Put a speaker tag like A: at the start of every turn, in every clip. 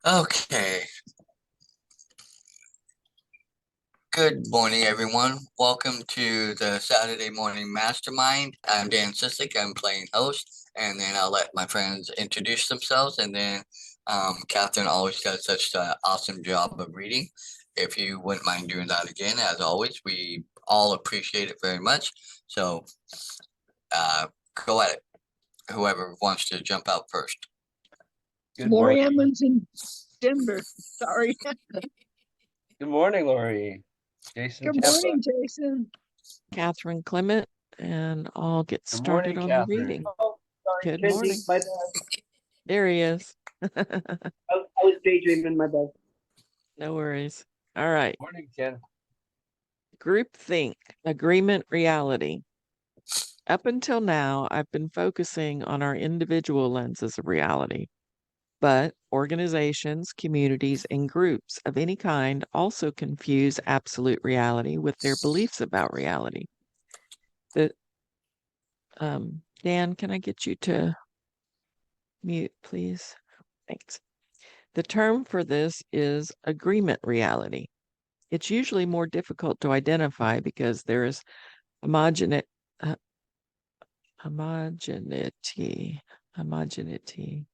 A: Okay, good morning, everyone. Welcome to the Saturday Morning Mastermind. I'm Dan Sissick. I'm playing host, and then I'll let my friends introduce themselves. And then Catherine always does such an awesome job of reading. If you wouldn't mind doing that again, as always, we all appreciate it very much. So uh, go at it, whoever wants to jump out first.
B: Good
C: Lori
B: morning.
C: Emmons in Denver. Sorry.
B: Good morning, Lori. Jason
C: Good
B: Kempa.
C: morning, Jason.
D: Catherine Clement, and I'll get
B: Good morning,
D: started on the
B: Catherine.
D: reading.
E: Oh, sorry,
D: Good
E: Cindy,
D: morning.
E: my bad.
D: There he is.
E: I was daydreaming, my bad.
D: No worries. All right.
B: Good morning, Ken.
D: Groupthink, agreement, reality. Up until now, I've been focusing on our individual lenses of reality, but organizations, communities, and groups of any kind also confuse absolute reality with their beliefs about reality. Dan, can I get you to mute, please? Thanks. The term for this is agreement reality. It's usually more difficult to identify because there is homogene- uh, homogeneity, homogeneity.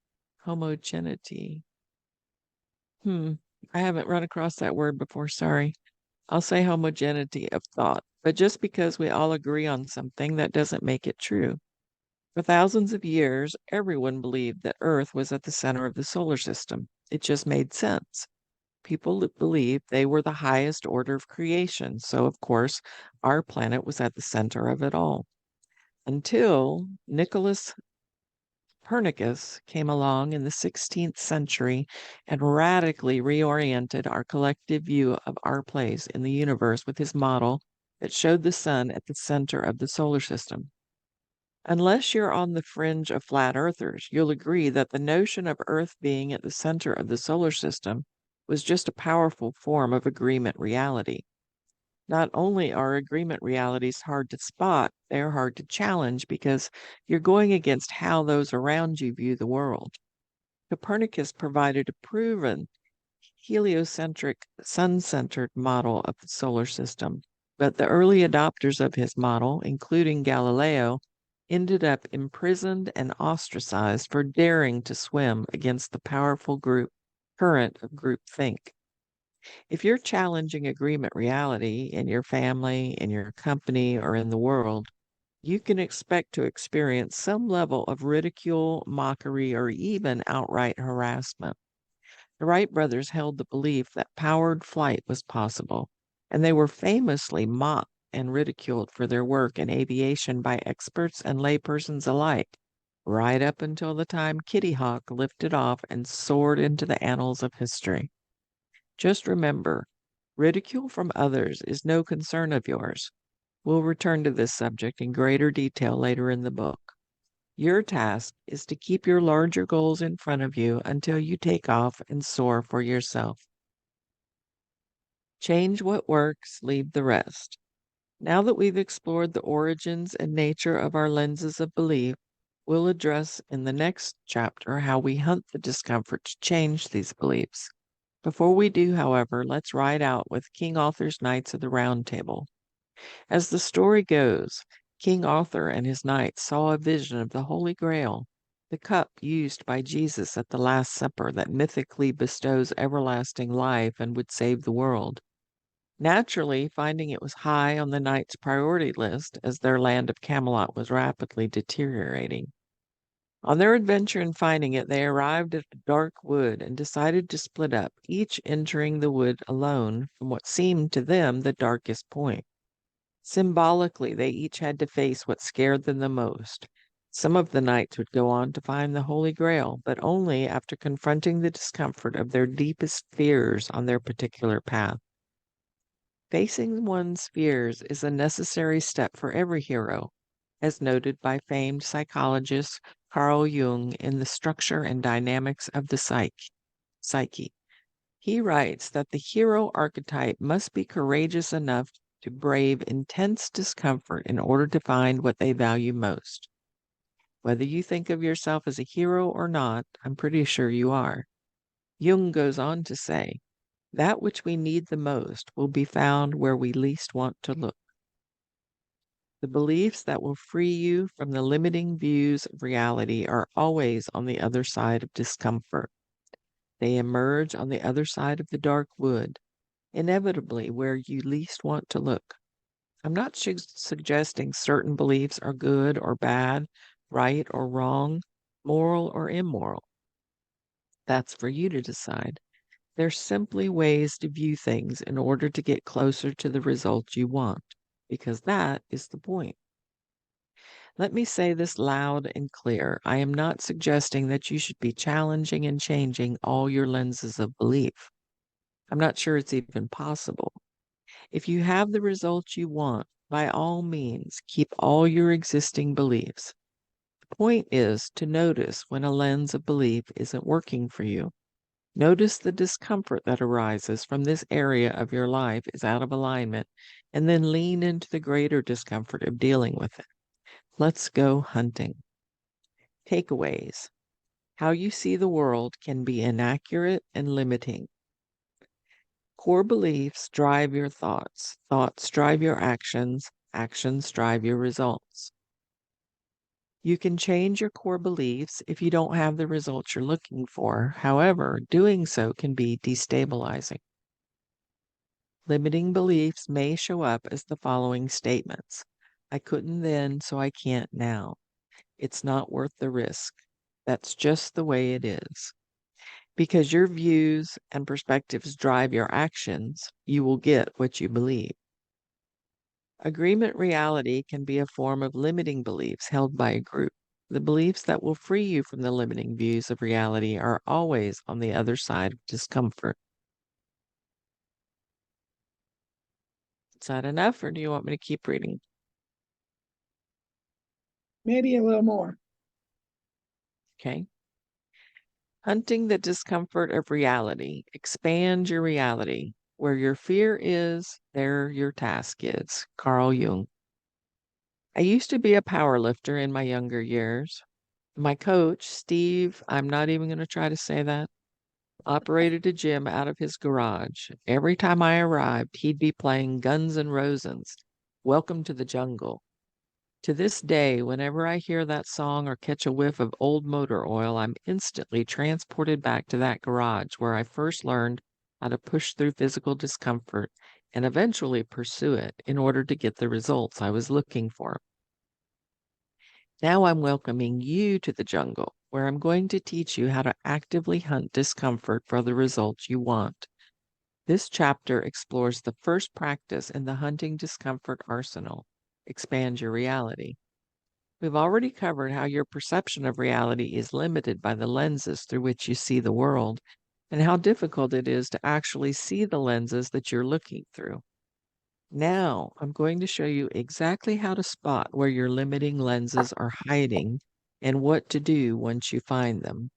D: I haven't run across that word before, sorry. I'll say homogeneity of thought, but just because we all agree on something, that doesn't make it true. For thousands of years, everyone believed that Earth was at the center of the solar system. It just made sense. People believed they were the highest order of creation, so of course, our planet was at the center of it all. Until Nicholas Copernicus came along in the 16th century and radically reoriented our collective view of our place in the universe with his model that showed the sun at the center of the solar system. Unless you're on the fringe of flat earthers, you'll agree that the notion of Earth being at the center of the solar system was just a powerful form of agreement reality. Not only are agreement realities hard to spot, they're hard to challenge because you're going against how those around you view the world. Copernicus provided a proven heliocentric, sun centered model of the solar system, but the early adopters of his model, including Galileo, ended up imprisoned and ostracized for daring to swim against the powerful current of groupthink. If you're challenging agreement reality in your family, in your company, or in the world, you can expect to experience some level of ridicule, mockery, or even outright harassment. The Wright brothers held the belief that powered flight was possible, and they were famously mocked and ridiculed for their work in aviation by experts and laypersons alike, right up until the time Kitty Hawk lifted off and soared into the annals of history. Just remember, ridicule from others is no concern of yours. We'll return to this subject in greater detail later in the book. Your task is to keep your larger goals in front of you until you take off and soar for yourself. Change what works, leave the rest. Now that we've explored the origins and nature of our lenses of belief, we'll address in the next chapter how we hunt the discomfort to change these beliefs. Before we do, however, let's ride out with King Arthur's Knights of the Round Table. As the story goes, King Arthur and his knights saw a vision of the Holy Grail, the cup used by Jesus at the Last Supper that mythically bestows everlasting life and would save the world. Naturally, finding it was high on the knights' priority list as their land of Camelot was rapidly deteriorating. On their adventure in finding it, they arrived at a dark wood and decided to split up, each entering the wood alone from what seemed to them the darkest point. Symbolically, they each had to face what scared them the most. Some of the knights would go on to find the Holy Grail, but only after confronting the discomfort of their deepest fears on their particular path. Facing one's fears is a necessary step for every hero, as noted by famed psychologist Carl Jung in The Structure and Dynamics of the Psyche. He writes that the hero archetype must be courageous enough to brave intense discomfort in order to find what they value most. Whether you think of yourself as a hero or not, I'm pretty sure you are. Jung goes on to say, that which we need the most will be found where we least want to look. The beliefs that will free you from the limiting views of reality are always on the other side of discomfort. They emerge on the other side of the dark wood, inevitably where you least want to look. I'm not suggesting certain beliefs are good or bad, right or wrong, moral or immoral. That's for you to decide. They're simply ways to view things in order to get closer to the result you want, because that is the point. Let me say this loud and clear. I am not suggesting that you should be challenging and changing all your lenses of belief. I'm not sure it's even possible. If you have the results you want, by all means, keep all your existing beliefs. The point is to notice when a lens of belief isn't working for you. Notice the discomfort that arises from this area of your life is out of alignment, and then lean into the greater discomfort of dealing with it. Let's go hunting. Takeaways. How you see the world can be inaccurate and limiting. Core beliefs drive your thoughts. Thoughts drive your actions. Actions drive your results. You can change your core beliefs if you don't have the results you're looking for. However, doing so can be destabilizing. Limiting beliefs may show up as the following statements. I couldn't then, so I can't now. It's not worth the risk. That's just the way it is. Because your views and perspectives drive your actions, you will get what you believe. Agreement reality can be a form of limiting beliefs held by a group. The beliefs that will free you from the limiting views of reality are always on the other side of discomfort. Is that enough, or do you want me to keep reading?
C: Maybe a little more.
D: Okay. Hunting the discomfort of reality. Expand your reality. Where your fear is, there your task is. Carl Jung. I used to be a power lifter in my younger years. My coach, Steve, I'm not even going to try to say that, operated a gym out of his garage. Every time I arrived, he'd be playing Guns N' Roses, Welcome to the Jungle. To this day, whenever I hear that song or catch a whiff of old motor oil, I'm instantly transported back to that garage where I first learned how to push through physical discomfort and eventually pursue it in order to get the results I was looking for. Now I'm welcoming you to the jungle, where I'm going to teach you how to actively hunt discomfort for the results you want. This chapter explores the first practice in the hunting discomfort arsenal. Expand your reality. We've already covered how your perception of reality is limited by the lenses through which you see the world, and how difficult it is to actually see the lenses that you're looking through. Now, I'm going to show you exactly how to spot where your limiting lenses are hiding and what to do once you find them.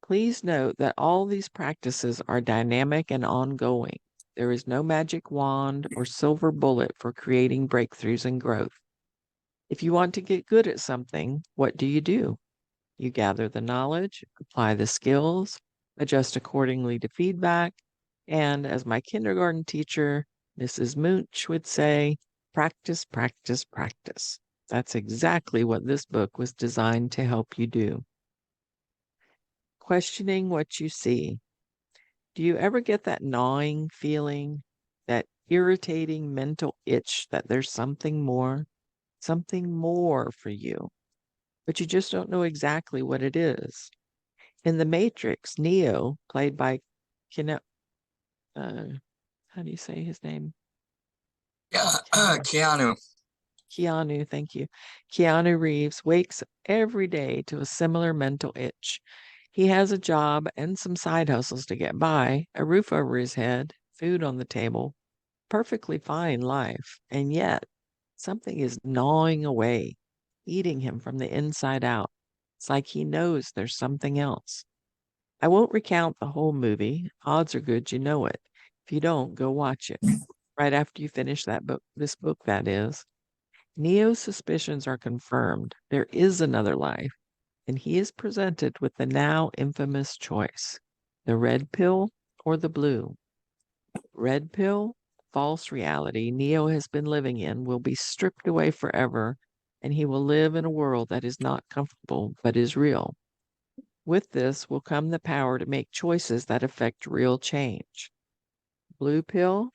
D: Please note that all these practices are dynamic and ongoing. There is no magic wand or silver bullet for creating breakthroughs and growth. If you want to get good at something, what do? You gather the knowledge, apply the skills, adjust accordingly to feedback, and as my kindergarten teacher, Mrs. Mooch, would say, practice, practice, practice. That's exactly what this book was designed to help you do. Questioning what you see. Do you ever get that gnawing feeling, that irritating mental itch that there's something more for you, but you just don't know exactly what it is? In The Matrix, Neo, played by how do you say his name?
A: Yeah, Keanu.
D: Keanu, thank you. Keanu Reeves wakes every day to a similar mental itch. He has a job and some side hustles to get by, a roof over his head, food on the table, perfectly fine life, and yet something is gnawing away, eating him from the inside out. It's like he knows there's something else. I won't recount the whole movie. Odds are good you know it. If you don't, go watch it. Right after you finish this book, that is. Neo's suspicions are confirmed. There is another life, and he is presented with the now infamous choice. The red pill or the blue? Red pill, false reality Neo has been living in will be stripped away forever, and he will live in a world that is not comfortable but is real. With this will come the power to make choices that affect real change. Blue pill,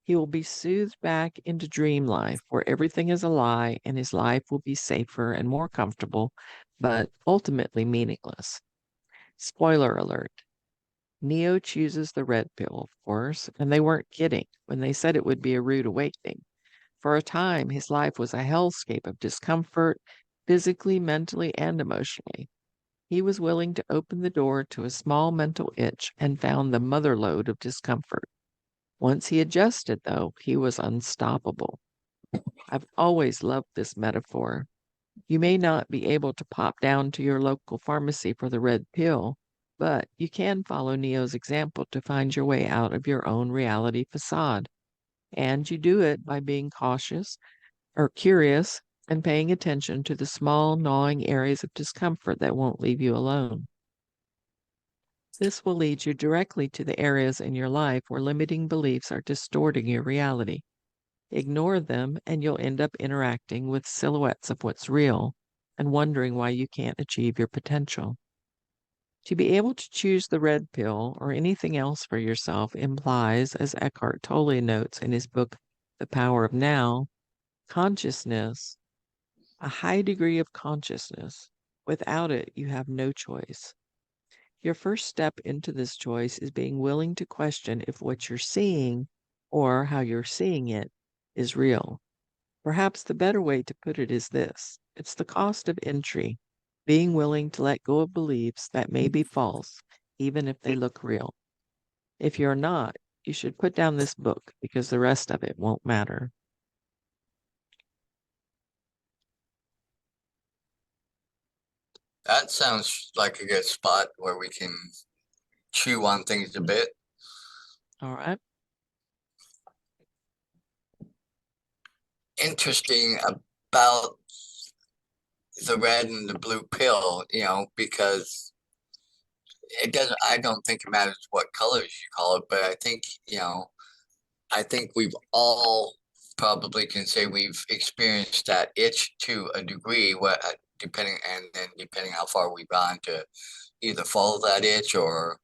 D: he will be soothed back into dream life where everything is a lie and his life will be safer and more comfortable, but ultimately meaningless. Spoiler alert. Neo chooses the red pill, of course, and they weren't kidding when they said it would be a rude awakening. For a time, his life was a hellscape of discomfort, physically, mentally, and emotionally. He was willing to open the door to a small mental itch and found the motherlode of discomfort. Once he adjusted, though, he was unstoppable. I've always loved this metaphor. You may not be able to pop down to your local pharmacy for the red pill, but you can follow Neo's example to find your way out of your own reality facade. And you do it by being cautious or curious and paying attention to the small, gnawing areas of discomfort that won't leave you alone. This will lead you directly to the areas in your life where limiting beliefs are distorting your reality. Ignore them, and you'll end up interacting with silhouettes of what's real and wondering why you can't achieve your potential. To be able to choose the red pill or anything else for yourself implies, as Eckhart Tolle notes in his book, The Power of Now, consciousness, a high degree of consciousness. Without it, you have no choice. Your first step into this choice is being willing to question if what you're seeing or how you're seeing it is real. Perhaps the better way to put it is this: it's the cost of entry, being willing to let go of beliefs that may be false, even if they look real. If you're not, you should put down this book because the rest of it won't matter.
A: That sounds like a good spot where we can chew on things a bit.
D: All right.
A: Interesting about the red and the blue pill, because I don't think it matters what colors you call it, but I think, I think we've all probably can say we've experienced that itch to a degree, depending how far we've gone to either follow that itch or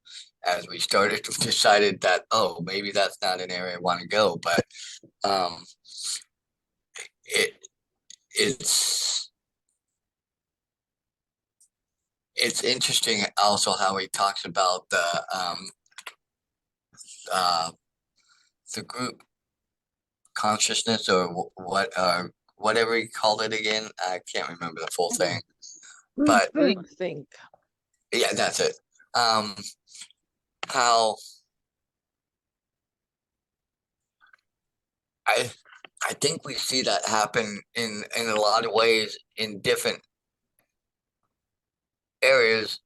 A: as we started decided that, oh, maybe that's not an area I want to go. But it it's interesting also how he talks about the group consciousness or whatever he called it again. I can't remember the full thing, but
D: Think.
A: yeah, that's it. How I think we see that happen in a lot of ways in different areas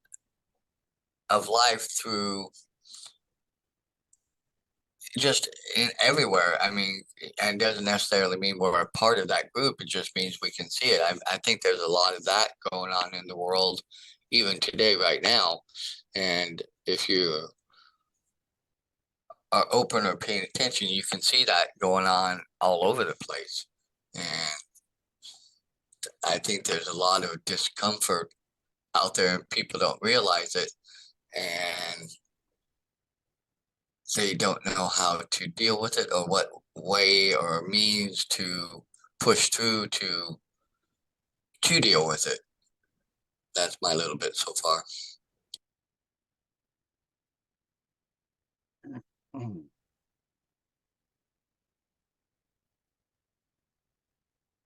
A: of life through just in everywhere. I mean, and it doesn't necessarily mean we're a part of that group. It just means we can see it. I think there's a lot of that going on in the world, even today, right now. And if you are open or paying attention, you can see that going on all over the place. And I think there's a lot of discomfort out there and people don't realize it. And they don't know how to deal with it or what way or means to push through to deal with it. That's my little bit so far.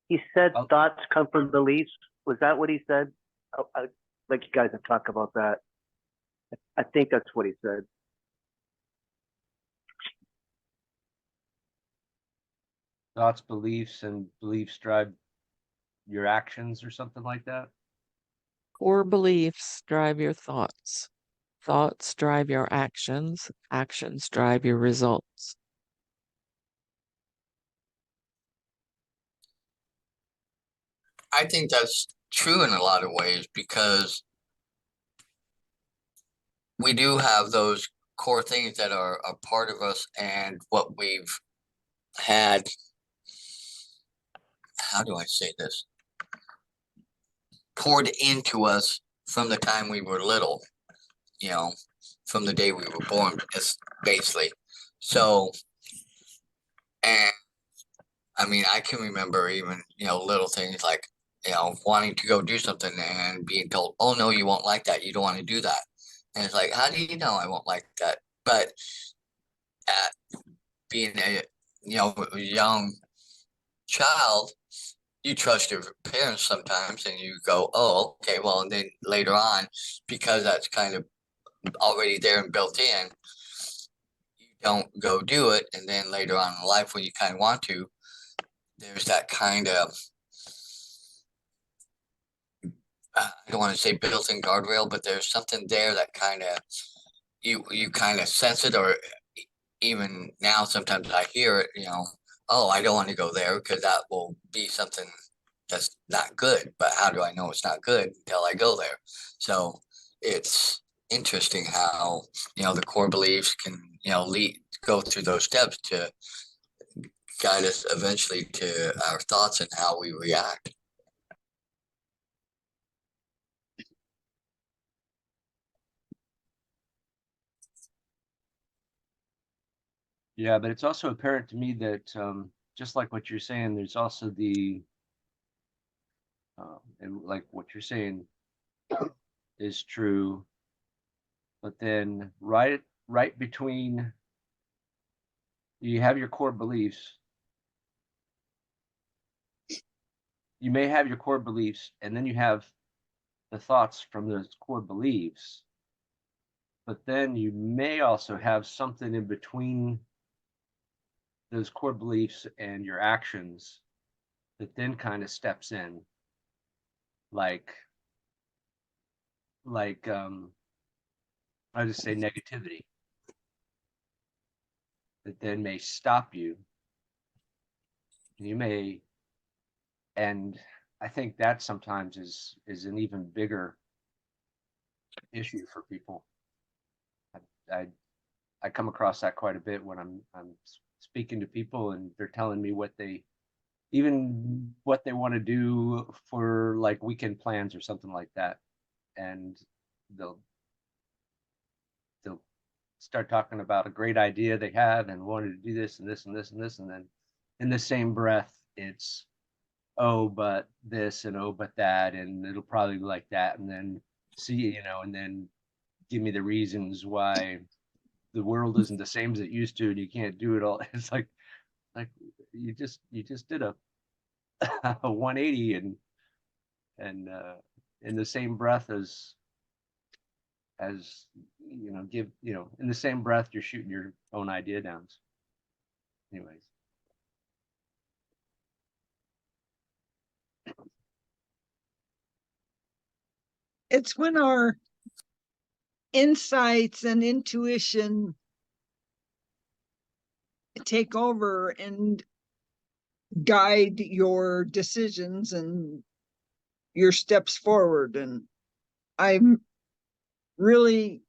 E: He said
B: Oh.
E: thoughts come from beliefs. Was that what he said? I'd like you guys to talk about that. I think that's what he said.
B: Thoughts, beliefs, and beliefs drive your actions or something like that.
D: Core beliefs drive your thoughts. Thoughts drive your actions. Actions drive your results.
A: I think that's true in a lot of ways because we do have those core things that are a part of us and what we've had. How do I say this? Poured into us from the time we were little, you know, from the day we were born, basically. So, and I mean, I can remember even, little things like, wanting to go do something and being told, oh, no, you won't like that. You don't want to do that. And it's like, how do you know I won't like that? But at being a, young child, you trust your parents sometimes and you go, oh, okay, well, and then later on, because that's kind of already there and built in, you don't go do it. And then later on in life, when you kind of want to, there's that kind of, I don't want to say built-in guardrail, but there's something there that kind of, you kind of sense it, or even now sometimes I hear it, oh, I don't want to go there because that will be something that's not good. But how do I know it's not good until I go there? So it's interesting how, the core beliefs can, go through those steps to guide us eventually to our thoughts and how we react.
B: Yeah, but it's also apparent to me that just like what you're saying, there's also the and like what you're saying is true, but then right between, you have your core beliefs. You may have your core beliefs, and then you have the thoughts from those core beliefs, but then you may also have something in between those core beliefs and your actions that then kind of steps in, like I just say negativity that then may stop you. You may, and I think that sometimes is an even bigger issue for people. I come across that quite a bit when I'm speaking to people and they're telling me what they want to do for like weekend plans or something like that, and they'll start talking about a great idea they have and wanted to do this and this and this and this, and then in the same breath it's, oh, but this, and oh, but that, and it'll probably be like that, and then and then give me the reasons why the world isn't the same as it used to and you can't do it all. It's like you just did a 180 and in the same breath as in the same breath you're shooting your own idea down. Anyways.
C: It's when our insights and intuition take over and guide your decisions and your steps forward. And I'm really,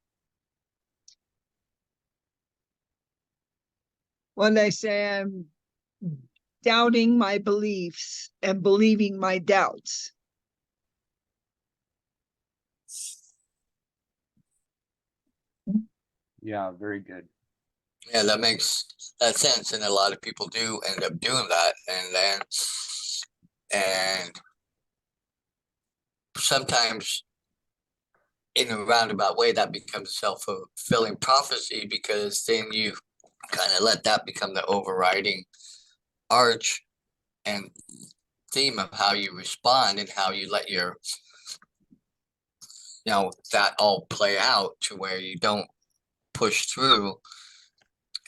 C: when I say I'm doubting my beliefs and believing my doubts.
B: Yeah, very good.
A: Yeah, that makes that sense, and a lot of people do end up doing that, and sometimes in a roundabout way that becomes self-fulfilling prophecy, because then you kind of let that become the overriding arch and theme of how you respond and how you let your that all play out to where you don't push through.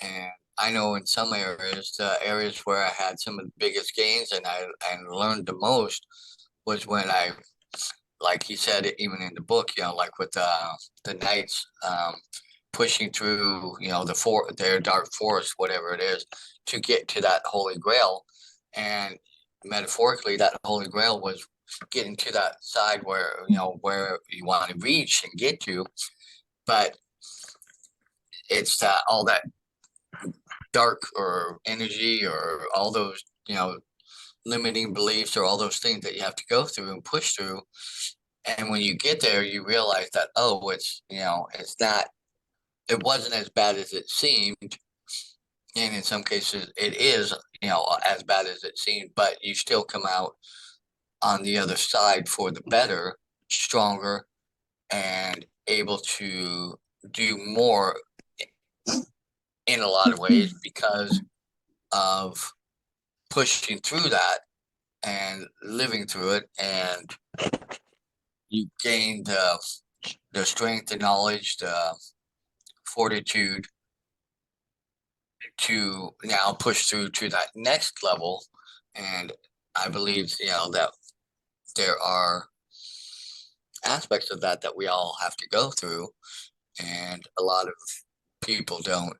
A: And I know in some areas, the areas where I had some of the biggest gains and I learned the most was when I, like he said, even in the book, like with the knights pushing through, their dark forest, whatever it is, to get to that Holy Grail. And metaphorically, that Holy Grail was getting to that side where, where you want to reach and get to. But it's that all that dark or energy or all those, limiting beliefs or all those things that you have to go through and push through. And when you get there, you realize that, oh, it's not, it wasn't as bad as it seemed. And in some cases, it is, as bad as it seemed, but you still come out on the other side for the better, stronger, and able to do more in a lot of ways because of pushing through that and living through it. And you gain the strength, the knowledge, the fortitude to now push through to that next level. And I believe, that there are aspects of that we all have to go through. And a lot of people don't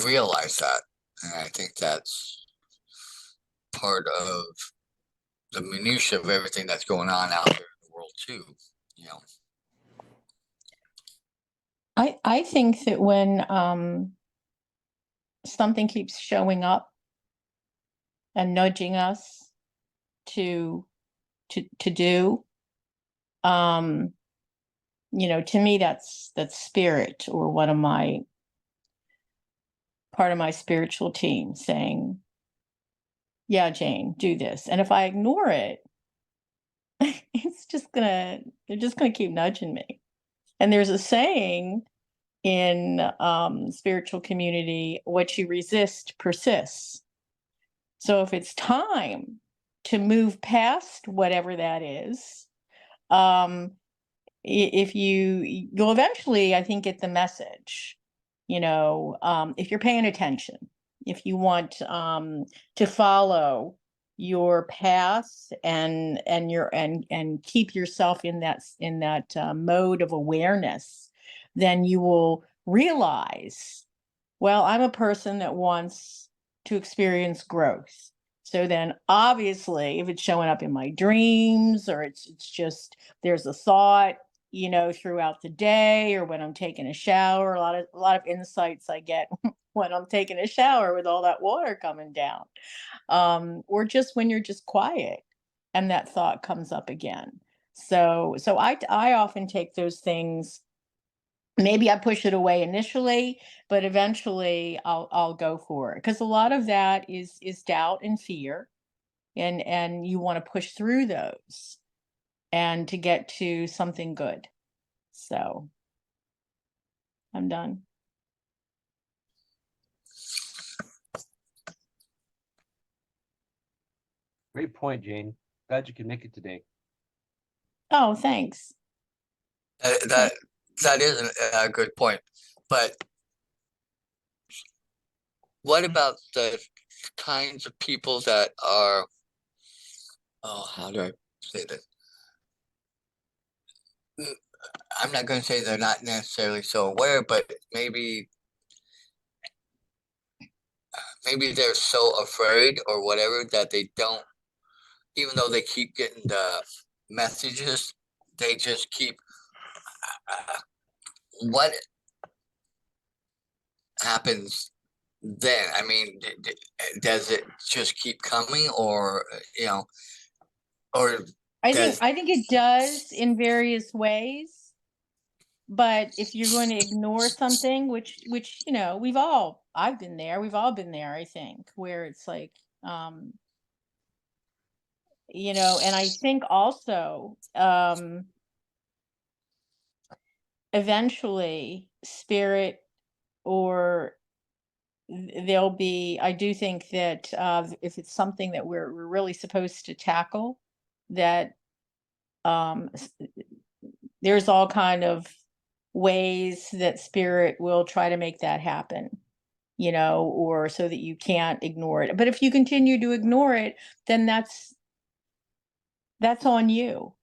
A: realize that. And I think that's part of the minutia of everything that's going on out there in the world too.
F: I think that when something keeps showing up and nudging us to do, to me that's spirit, or part of my spiritual team saying, yeah, Jane, do this. And if I ignore it, they're just gonna keep nudging me. And there's a saying in spiritual community, what you resist persists. So if it's time to move past whatever that is, if you'll eventually, I think, get the message, if you're paying attention, if you want to follow your path and keep yourself in that mode of awareness, then you will realize, well, I'm a person that wants to experience growth. So then obviously if it's showing up in my dreams, or it's just there's a thought, throughout the day, or when I'm taking a shower, a lot of insights I get when I'm taking a shower with all that water coming down, or just when you're just quiet and that thought comes up again. So I often take those things. Maybe I push it away initially, but eventually I'll go for it, because a lot of that is doubt and fear, and you want to push through those and to get to something good. So I'm done.
B: Great point, Jane. Glad you could make it today.
F: Oh, thanks.
A: That is a good point. But what about the kinds of people that are, how do I say this? I'm not going to say they're not necessarily so aware, but maybe they're so afraid or whatever that they don't, even though they keep getting the messages, they just keep, what happens then? I mean, does it just keep coming, or, or
F: I think it does in various ways. But if you're going to ignore something, which I've been there, we've all been there, I think, where it's like, and I think also, eventually spirit, or there'll be, I do think that if it's something that we're really supposed to tackle, that there's all kind of ways that spirit will try to make that happen, or so that you can't ignore it. But if you continue to ignore it, then that's on you,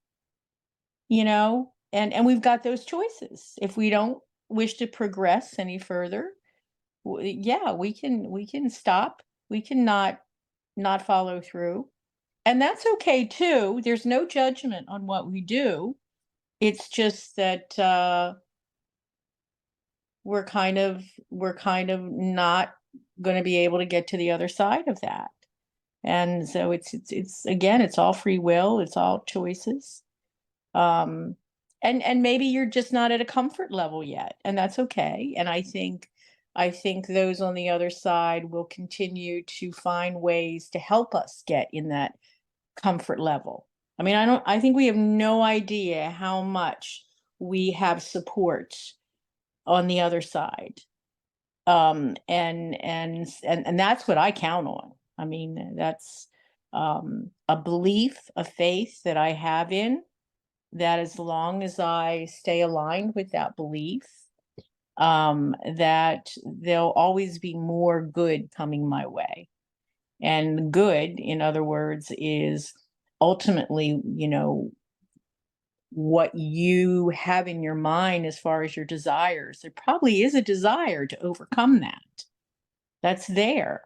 F: and we've got those choices. If we don't wish to progress any further, yeah, we can stop. We can not follow through. And that's okay too. There's no judgment on what we do. It's just that we're kind of not going to be able to get to the other side of that. And so it's again, it's all free will, it's all choices. And maybe you're just not at a comfort level yet, and that's okay. And I think those on the other side will continue to find ways to help us get in that comfort level. I mean, I think we have no idea how much we have support on the other side. And that's what I count on. I mean, that's a belief, a faith that I have in, that as long as I stay aligned with that belief, that there'll always be more good coming my way. And good, in other words, is ultimately, what you have in your mind as far as your desires. There probably is a desire to overcome that. That's there.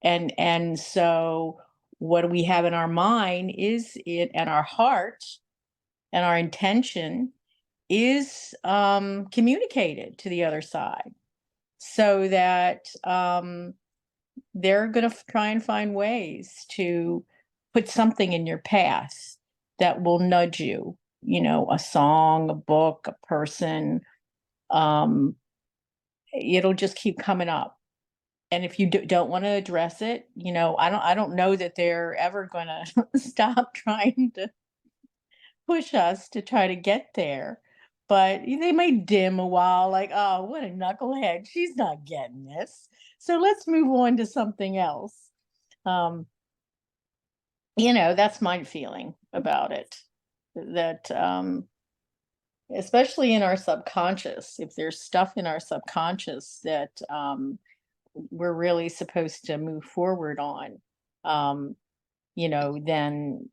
F: And so what we have in our mind is it, and our heart and our intention is communicated to the other side, so that they're going to try and find ways to put something in your path that will nudge you, a song, a book, a person. It'll just keep coming up. And if you don't want to address it, I don't know that they're ever going to stop trying to push us to try to get there. But they may dim a while, like, oh, what a knucklehead. She's not getting this. So let's move on to something else. That's my feeling about it. That especially in our subconscious, if there's stuff in our subconscious that we're really supposed to move forward on, then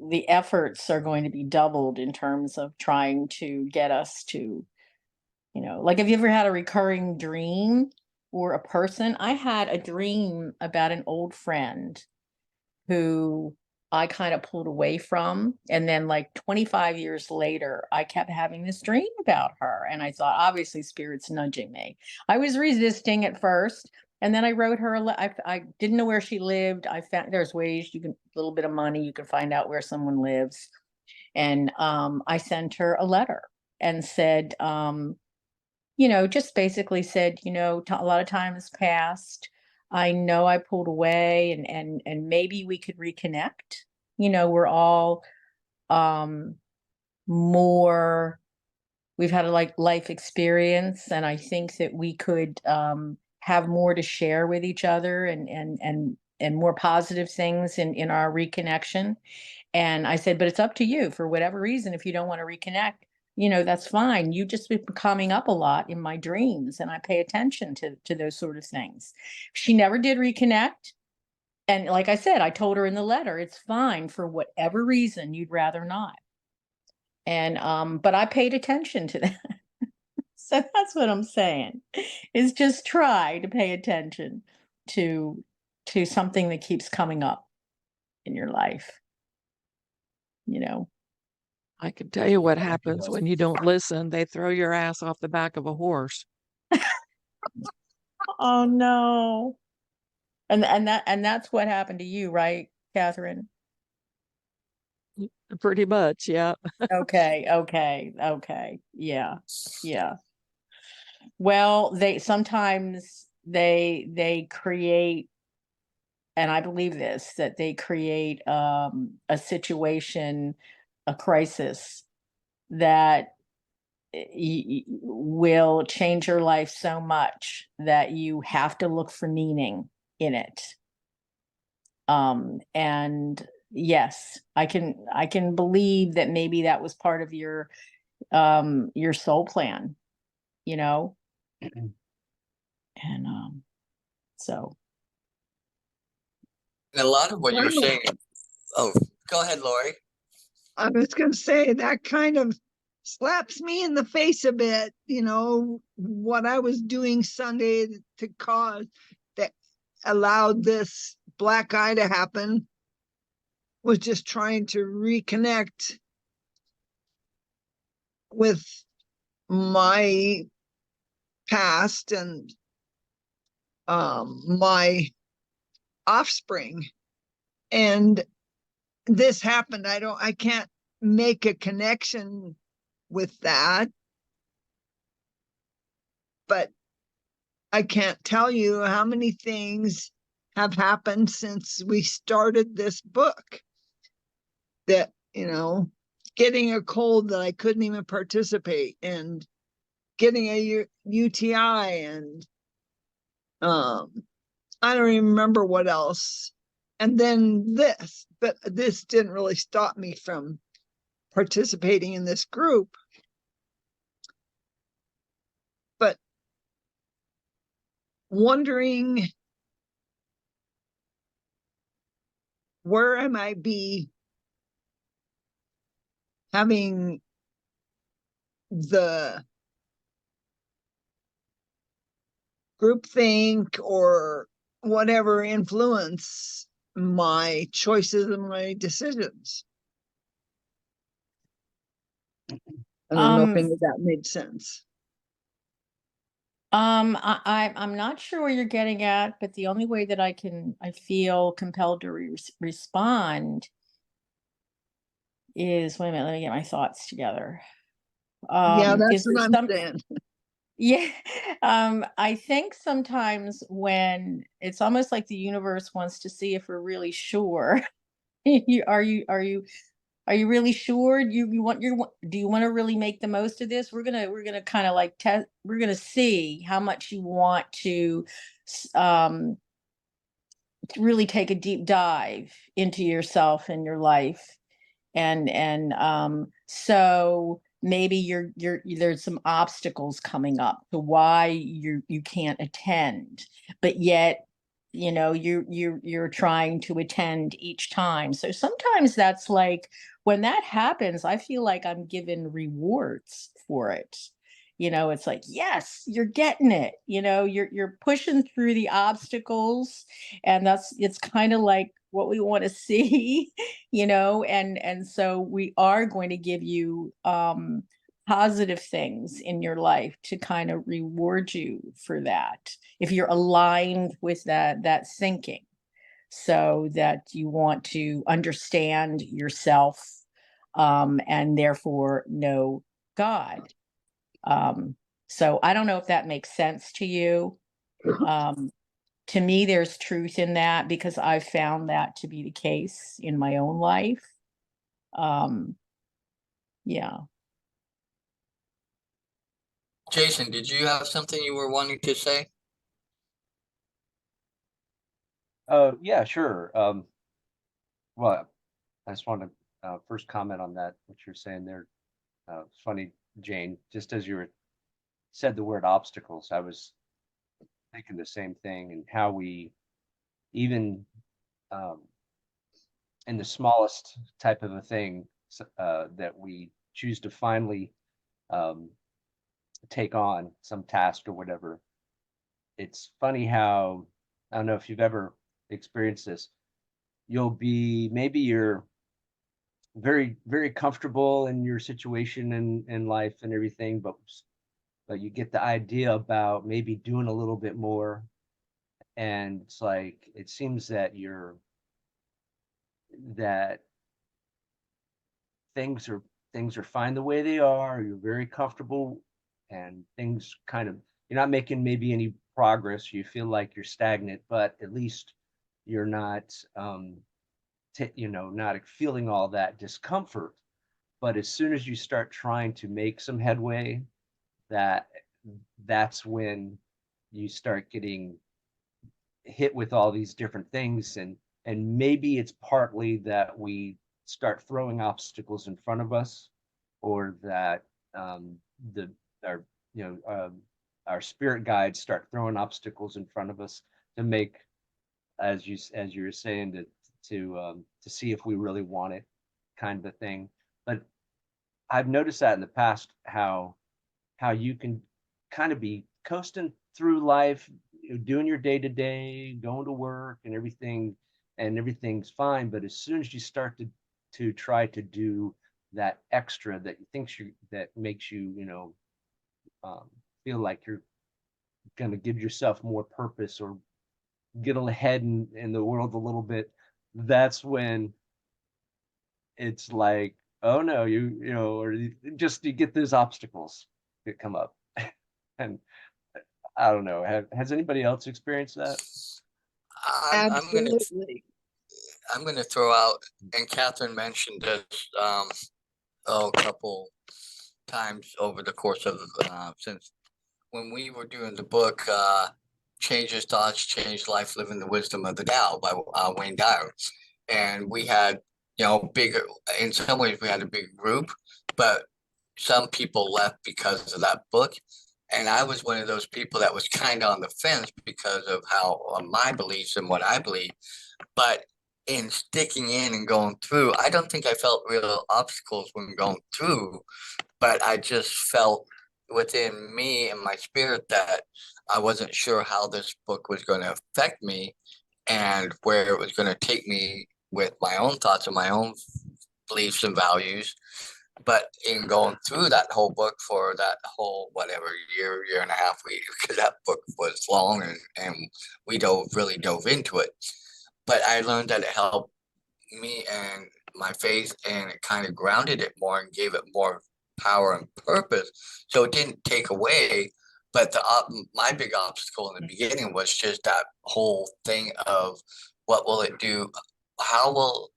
F: the efforts are going to be doubled in terms of trying to get us to, like, have you ever had a recurring dream or a person? I had a dream about an old friend who I kind of pulled away from. And then, like 25 years later, I kept having this dream about her. And I thought, obviously, spirit's nudging me. I was resisting at first. And then I wrote her I didn't know where she lived. I found there's ways, a little bit of money, you can find out where someone lives. And I sent her a letter and said, just basically said, a lot of time has passed. I know I pulled away, and maybe we could reconnect. We're all more, we've had a life experience, and I think that we could have more to share with each other, and more positive things in our reconnection. And I said, but it's up to you. For whatever reason, if you don't want to reconnect, that's fine. You just been coming up a lot in my dreams, and I pay attention to those sort of things. She never did reconnect. And like I said, I told her in the letter, it's fine for whatever reason you'd rather not. And but I paid attention to that. So that's what I'm saying, is just try to pay attention to something that keeps coming up in your life.
D: I can tell you what happens when you don't listen. They throw your ass off the back of a horse.
F: Oh no. And that's what happened to you, right, Catherine?
D: Pretty much, yeah.
F: Okay. Yeah. Well, they sometimes they create, and I believe this, that they create a situation, a crisis that will change your life so much that you have to look for meaning in it. And yes, I can believe that maybe that was part of your soul plan, and so.
A: And a lot of what you're
C: Wow.
A: saying. Oh, go ahead, Lori.
C: I was going to say that kind of slaps me in the face a bit, what I was doing Sunday to cause that allowed this black eye to happen was just trying to reconnect with my passed and my offspring, and this happened. I can't make a connection with that, but I can't tell you how many things have happened since we started this book that, getting a cold that I couldn't even participate, and getting a UTI, and I don't even remember what else. And then this, but this didn't really stop me from participating in this group. But wondering where I might be having the groupthink or whatever influence my choices and my decisions. I don't know if any of that made sense.
F: I'm not sure where you're getting at, but the only way that I feel compelled to respond is, wait a minute, let me get my thoughts together.
C: Yeah, that's
F: Is
C: what
F: there
C: I'm saying.
F: Yeah, I think sometimes when it's almost like the universe wants to see if we're really sure. Are you really sure? Do you want to really make the most of this? We're gonna kind of like test. We're gonna see how much you want to really take a deep dive into yourself and your life, and so maybe there's some obstacles coming up to why you can't attend, but yet you're trying to attend each time. So sometimes that's like, when that happens, I feel like I'm given rewards for it. It's like, yes, you're getting it. You're pushing through the obstacles, and it's kind of like what we want to see. And so we are going to give you positive things in your life to kind of reward you for that, if you're aligned with that thinking, so that you want to understand yourself, and therefore know God. So I don't know if that makes sense to you. To me, there's truth in that, because I've found that to be the case in my own life. Yeah.
A: Jason, did you have something you were wanting to say?
B: Yeah, sure. Well, I just want to first comment on that, what you're saying there. It's funny, Jane, just as you said the word obstacles, I was thinking the same thing, and how we, even in the smallest type of a thing that we choose to finally take on, some task or whatever. It's funny how, I don't know if you've ever experienced this. Maybe you're very, very comfortable in your situation in life and everything, but you get the idea about maybe doing a little bit more, and it's like, it seems that that things are fine the way they are. You're very comfortable, and things kind of, you're not making maybe any progress. You feel like you're stagnant, but at least you're not not feeling all that discomfort. But as soon as you start trying to make some headway, that's when you start getting hit with all these different things, and maybe it's partly that we start throwing obstacles in front of us, or that the our our spirit guides start throwing obstacles in front of us to make, as you were saying, to see if we really want it, kind of a thing. But I've noticed that in the past, how you can kind of be coasting through life, doing your day to day, going to work and everything, and everything's fine. But as soon as you start to try to do that extra that makes you, feel like gonna give yourself more purpose or get ahead in the world a little bit, that's when it's like, oh no, you know, or just you get those obstacles that come up. And I don't know, has anybody else experienced that?
A: I'm gonna
C: Absolutely.
A: throw out, and Catherine mentioned this a couple times over the course of since when we were doing the book, Change Your Thoughts, Change Life, Living the Wisdom of the Tao by Wayne Dyer. And we had, you know, bigger, in some ways we had a big group, but some people left because of that book. And I was one of those people that was kind of on the fence because of how my beliefs and what I believe. But in sticking in and going through, I don't think I felt real obstacles when going through, but I just felt within me and my spirit that I wasn't sure how this book was going to affect me and where it was going to take me with my own thoughts and my own beliefs and values. But in going through that whole book for that whole whatever year and a half, because that book was long and we really dove into it. But I learned that it helped me and my faith, and it kind of grounded it more and gave it more power and purpose. So it didn't take away, but my big obstacle in the beginning was just that whole thing of what will it do? How will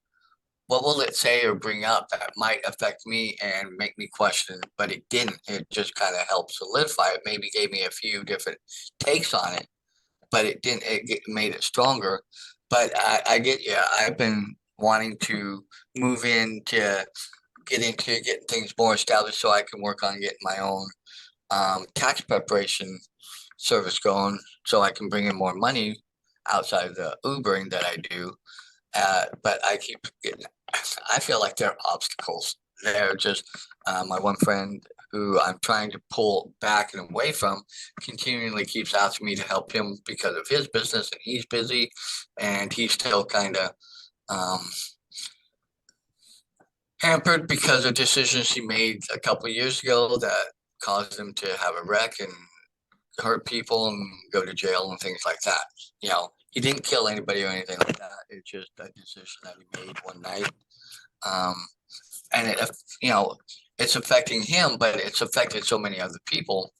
A: what will it say or bring up that might affect me and make me question? But it didn't. It just kind of helped solidify it. Maybe gave me a few different takes on it, but it didn't. It made it stronger. But I get you. I've been wanting to move into getting things more established so I can work on getting my own tax preparation service going, so I can bring in more money outside of the Ubering that I do. But I keep getting. I feel like there are obstacles. They're just my one friend who I'm trying to pull back and away from continually keeps asking me to help him because of his business, and he's busy, and he's still kind of um, hampered because of decisions he made a couple of years ago that caused him to have a wreck and hurt people and go to jail and things like that. You know, he didn't kill anybody or anything like that. It's just a decision that he made one night. Um, and it, you know, it's affecting him, but it's affected so many other people.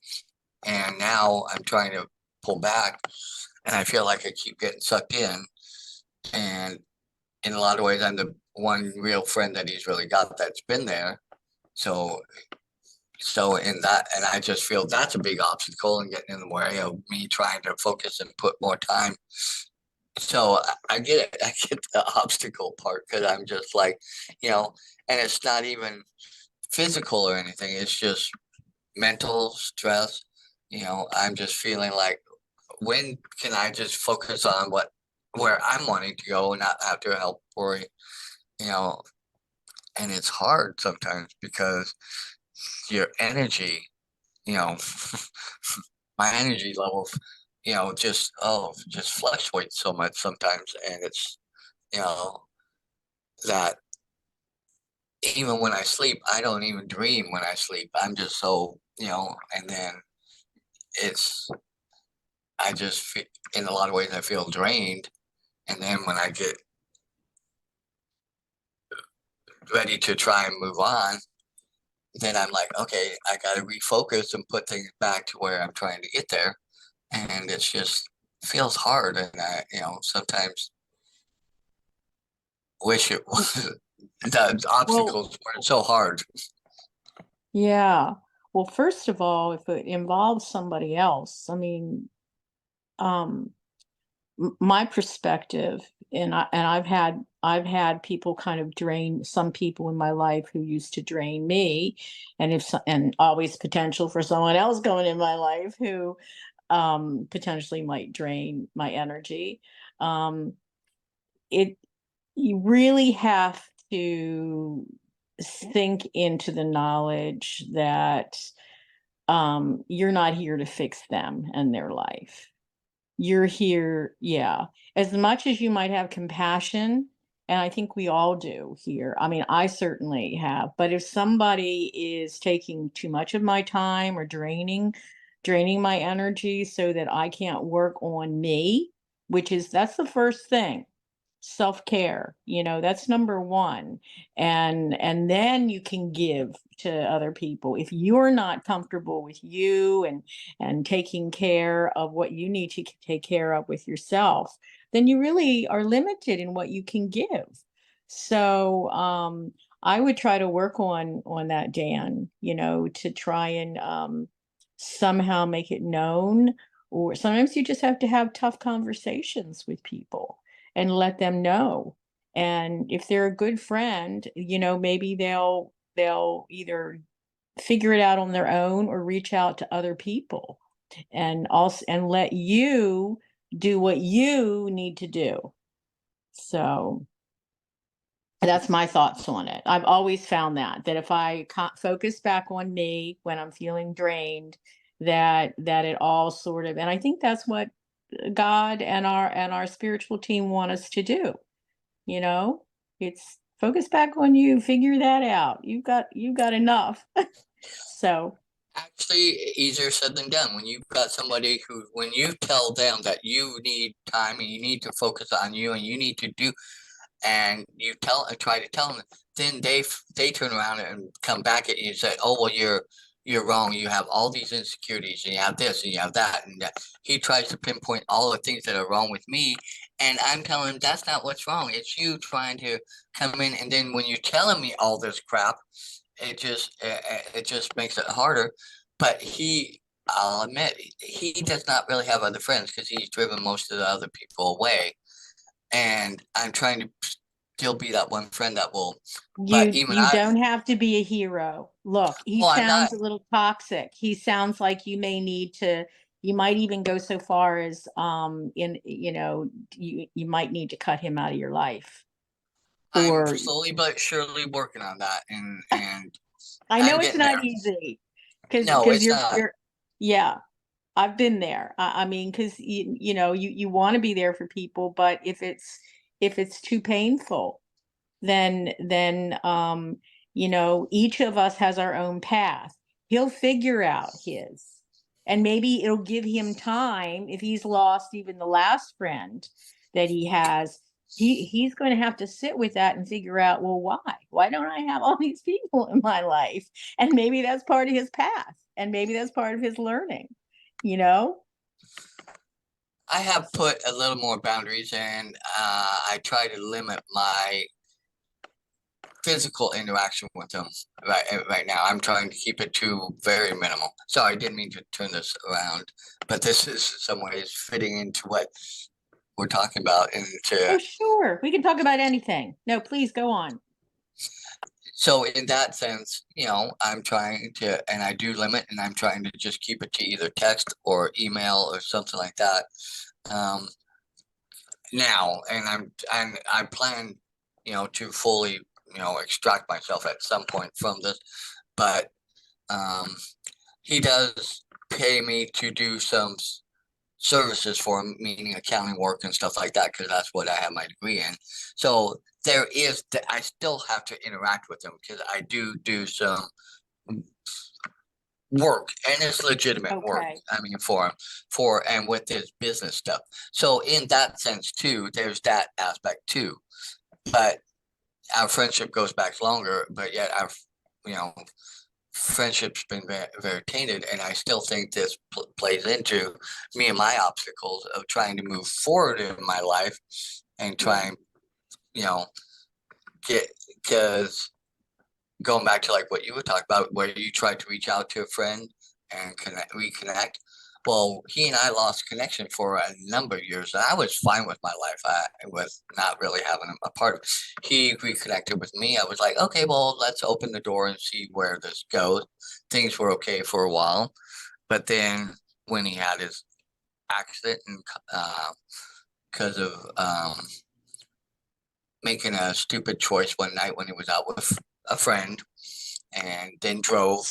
A: And now I'm trying to pull back, and I feel like I keep getting sucked in. And in a lot of ways, I'm the one real friend that he's really got that's been there. So, so in that, and I just feel that's a big obstacle and getting in the way of me trying to focus and put more time. So I get it. I get the obstacle part because I'm just like, you know, and it's not even physical or anything. It's just mental stress. You know, I'm just feeling like, when can I just focus on where I'm wanting to go and not have to help worry, you know, and it's hard sometimes because your energy, you know, my energy level, you know, just fluctuates so much sometimes. And it's, you know, that even when I sleep, I don't even dream when I sleep. I'm just so, you know, and then it's, I just feel, in a lot of ways, I feel drained. And then when I get ready to try and move on, then I'm like, okay, I got to refocus and put things back to where I'm trying to get there. And it's just feels hard. And I, you know, sometimes wish it was the
F: Well,
A: obstacles weren't so hard.
F: yeah. Well, first of all, if it involves somebody else, I mean, um, my perspective, and I've had people kind of drain some people in my life who used to drain me, and and always potential for someone else going in my life who potentially might drain my energy. Um, it You really have to sink into the knowledge that you're not here to fix them and their life. You're here, yeah. As much as you might have compassion, and I think we all do here. I mean, I certainly have. But if somebody is taking too much of my time or draining my energy so that I can't work on me, that's the first thing. Self-care, that's number one. And then you can give to other people. If you're not comfortable with you and taking care of what you need to take care of with yourself, then you really are limited in what you can give. So I would try to work on that, Dan, to try and somehow make it known. Or sometimes you just have to have tough conversations with people and let them know. And if they're a good friend, maybe they'll either figure it out on their own or reach out to other people, and also and let you do what you need to do. So that's my thoughts on it. I've always found that if I focus back on me when I'm feeling drained, that it all sort of, and I think that's what God and our spiritual team want us to do. It's focus back on you, figure that out. You've got enough. So
A: Actually, easier said than done. When you've got somebody when you tell them that you need time and you need to focus on you and you need to do, and you try to tell them, then they turn around and come back at you and say, "Oh, well, you're wrong. You have all these insecurities, and you have this, and you have that." And he tries to pinpoint all the things that are wrong with me, and I'm telling him that's not what's wrong. It's you trying to come in, and then when you're telling me all this crap, it just makes it harder. But I'll admit, he does not really have other friends because he's driven most of the other people away. And I'm trying to still be that one friend that will. But even
F: you don't have to be a hero. Look, he
A: well, I'm not.
F: sounds a little toxic. He sounds like you might even go so far as you might need to cut him out of your life.
A: I'm
F: Or
A: slowly but surely working on that, and
F: I
A: I'm
F: know it's
A: getting
F: not
A: there.
F: easy
A: No,
F: because
A: it's not.
F: you're yeah. I've been there. I mean, because you want to be there for people, but if it's too painful, then each of us has our own path. He'll figure out his, and maybe it'll give him time. If he's lost even the last friend that he has, he's going to have to sit with that and figure out, well, why don't I have all these people in my life? And maybe that's part of his path, and maybe that's part of his learning.
A: I have put a little more boundaries, and I try to limit my physical interaction with them right now. I'm trying to keep it to very minimal. Sorry, I didn't mean to turn this around, but this is some ways fitting into what we're talking about.
F: Oh, sure. We can talk about anything. No, please go on.
A: So in that sense, I'm trying to, and I do limit, and I'm trying to just keep it to either text or email or something like that. Now, and I plan, to fully, extract myself at some point from this, but he does pay me to do some services for him, meaning accounting work and stuff like that, because that's what I have my degree in. So there is that I still have to interact with him because I do some work, and it's legitimate work.
F: Okay.
A: I mean, for and with his business stuff. So in that sense too, there's that aspect too. But our friendship goes back longer, but yet our friendship's been very, very tainted, and I still think this plays into me and my obstacles of trying to move forward in my life and try and get, because going back to like what you were talking about, where you try to reach out to a friend and reconnect. Well, he and I lost connection for a number of years, and I was fine with my life. I was not really having a part of it. He reconnected with me. I was like, okay, well, let's open the door and see where this goes. Things were okay for a while, but then when he had his accident, and because of making a stupid choice one night when he was out with a friend, and then drove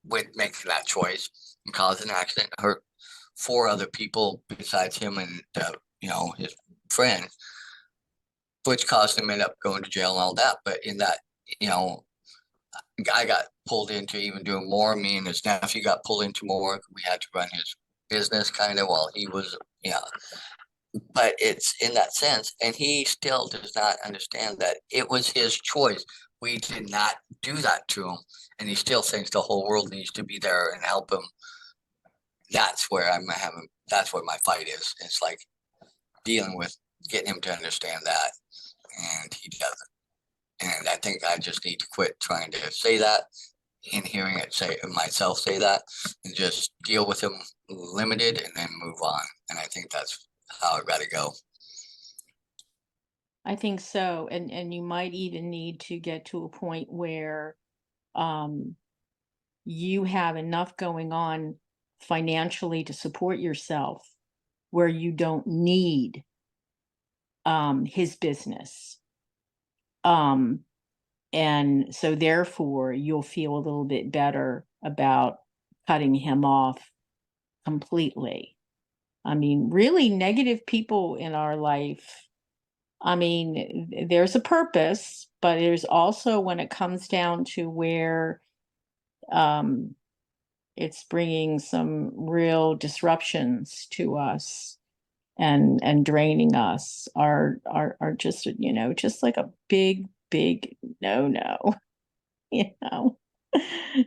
A: with making that choice and caused an accident, hurt 4 other people besides him and his friend, which caused him to end up going to jail and all that. But in that, I got pulled into even doing more. Me and his nephew got pulled into more. We had to run his business kind of while he was, yeah. But it's in that sense, and he still does not understand that it was his choice. We did not do that to him, and he still thinks the whole world needs to be there and help him. That's where I'm having. That's where my fight is. It's like dealing with getting him to understand that, and he doesn't. And I think I just need to quit trying to say that and hearing it say myself say that, and just deal with him limited and then move on. And I think that's how I gotta go.
F: I think so. And you might even need to get to a point where you have enough going on financially to support yourself where you don't need his business. And so therefore you'll feel a little bit better about cutting him off completely. I mean, really negative people in our life, I mean, there's a purpose, but there's also when it comes down to where it's bringing some real disruptions to us and draining us are just, you know, just like a big no, you know.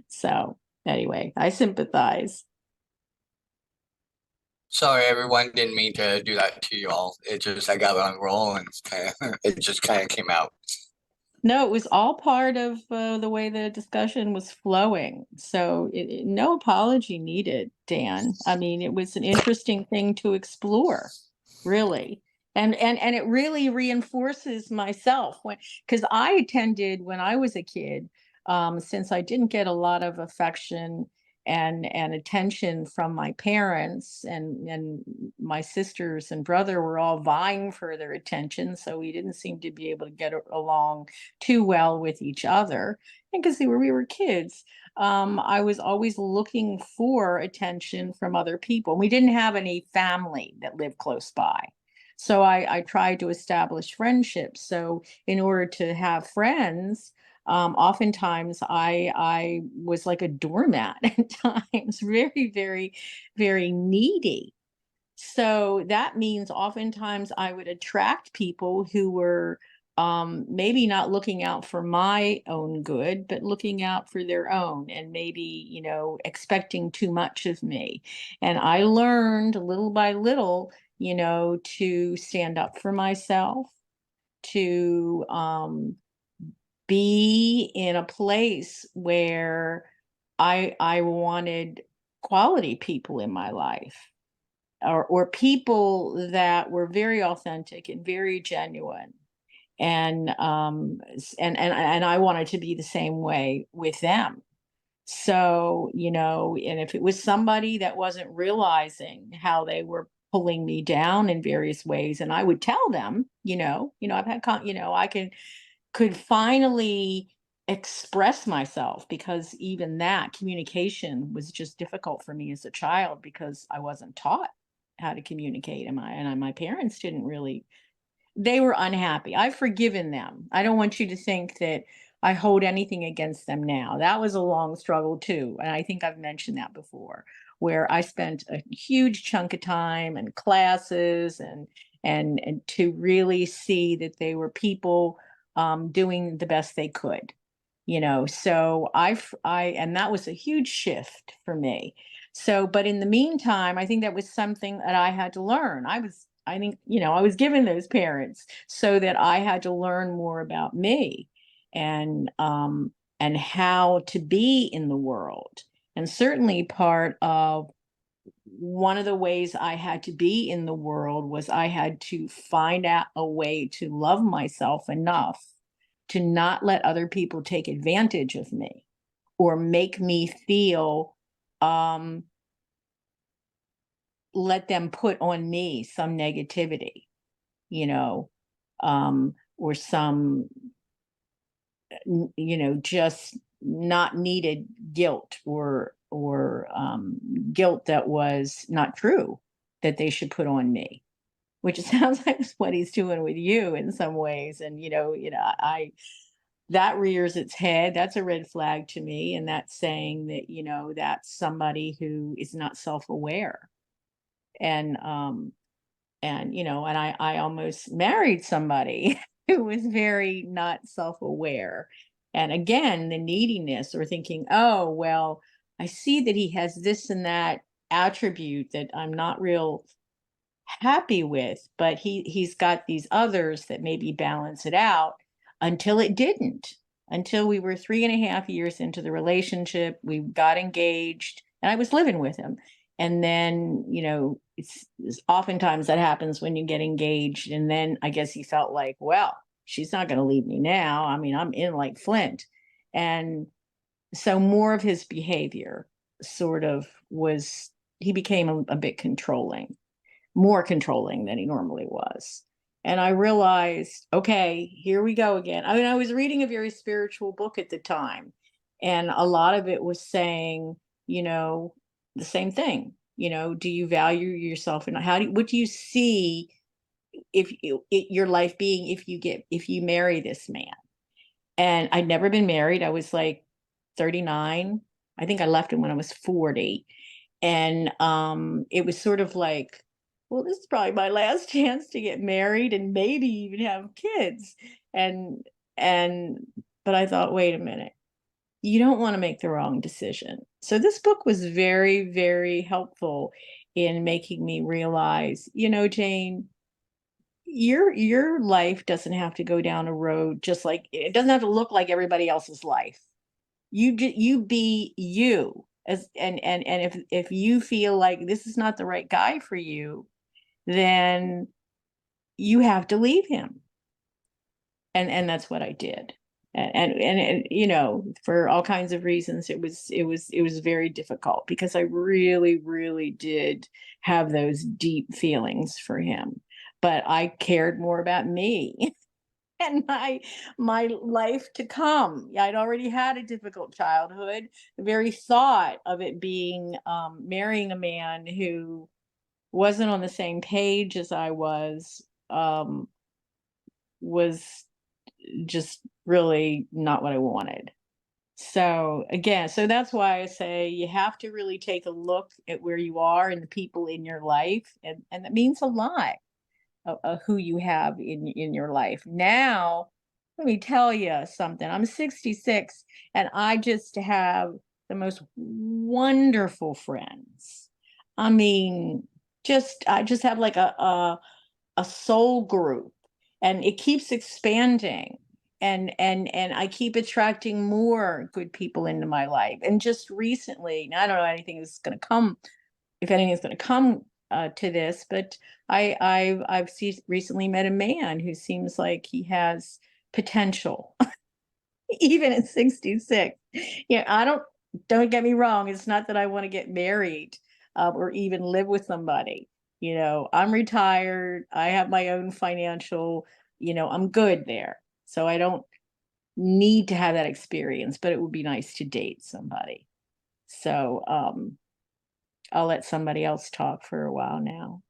F: So anyway, I sympathize.
A: Sorry, everyone. Didn't mean to do that to you all. It just I got on a roll and it just kind of came out.
F: No, it was all part of the way the discussion was flowing. So no apology needed, Dan. I mean, it was an interesting thing to explore, really. And it really reinforces myself because I attended when I was a kid, since I didn't get a lot of affection and attention from my parents, and my sisters and brother were all vying for their attention, so we didn't seem to be able to get along too well with each other. And because we were kids, I was always looking for attention from other people. We didn't have any family that lived close by. So I tried to establish friendships. So in order to have friends, oftentimes I was like a doormat at times, very needy. So that means oftentimes I would attract people who were maybe not looking out for my own good, but looking out for their own, and maybe, you know, expecting too much of me. And I learned little by little, you know, to stand up for myself, to be in a place where I wanted quality people in my life, or people that were very authentic and very genuine. And and I wanted to be the same way with them. So, you know, and if it was somebody that wasn't realizing how they were pulling me down in various ways, and I would tell them, I've had, I could finally express myself, because even that communication was just difficult for me as a child because I wasn't taught how to communicate. My parents didn't really, they were unhappy. I've forgiven them. I don't want you to think that I hold anything against them now. That was a long struggle too. And I think I've mentioned that before, where I spent a huge chunk of time and classes and to really see that they were people doing the best they could. So and that was a huge shift for me. So, but in the meantime, I think that was something that I had to learn. I think, I was given those parents so that I had to learn more about me and how to be in the world. And certainly one of the ways I had to be in the world was I had to find out a way to love myself enough to not let other people take advantage of me or make me feel, let them put on me some negativity, or some, just not needed guilt, or guilt that was not true, that they should put on me, which sounds like what he's doing with you in some ways. And, that rears its head. That's a red flag to me. And that's saying that, that's somebody who is not self-aware. And, and I almost married somebody who was very not self-aware. And again, the neediness, or thinking, oh, well, I see that he has this and that attribute that I'm not real happy with, but he's got these others that maybe balance it out, until it didn't. Until we were 3.5 years into the relationship, we got engaged, and I was living with him. And then, it's oftentimes that happens when you get engaged. And then I guess he felt like, well, she's not going to leave me now. I mean, I'm in like Flint. And so more of his behavior sort of was, he became a bit controlling, more controlling than he normally was. And I realized, okay, here we go again. I mean, I was reading a very spiritual book at the time, and a lot of it was saying, the same thing. Do you value yourself, and what do you see your life being if you marry this man? And I'd never been married. I was like 39. I think I left him when I was 40. And it was sort of like, well, this is probably my last chance to get married and maybe even have kids. And but I thought, wait a minute, you don't want to make the wrong decision. So this book was very, very helpful in making me realize, Jane, your life doesn't have to go down a road just like, it doesn't have to look like everybody else's life. You be you. And if you feel like this is not the right guy for you, then you have to leave him. And that's what I did. And for all kinds of reasons, it was very difficult, because I really, really did have those deep feelings for him. But I cared more about me and my life to come. I'd already had a difficult childhood. The very thought of it being marrying a man who wasn't on the same page as I was just really not what I wanted. So again, that's why I say you have to really take a look at where you are and the people in your life, and that means a lot of who you have in your life. Now, let me tell you something. I'm 66, and I just have the most wonderful friends. I mean, I just have like a soul group, and it keeps expanding. And I keep attracting more good people into my life. And just recently, I don't know anything is going to come, if anything is going to come to this, but I've recently met a man who seems like he has potential, even at 66. Don't get me wrong. It's not that I want to get married or even live with somebody. I'm retired. I have my own financial, I'm good there. So I don't need to have that experience, but it would be nice to date somebody. So I'll let somebody else talk for a while now.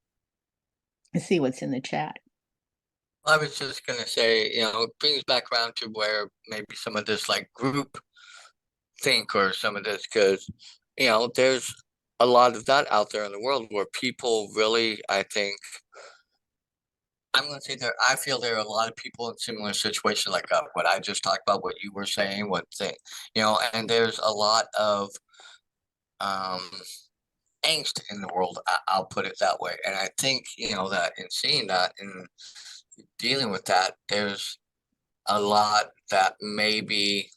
F: Let's see what's in the chat.
A: I was just going to say, it brings back around to where maybe some of this like group think, or some of this, because, there's a lot of that out there in the world where people really, I think, I'm going to say I feel there are a lot of people in similar situations like what I just talked about, what you were saying, and there's a lot of angst in the world. I'll put it that way. And I think, that in seeing that and dealing with that, there's a lot that maybe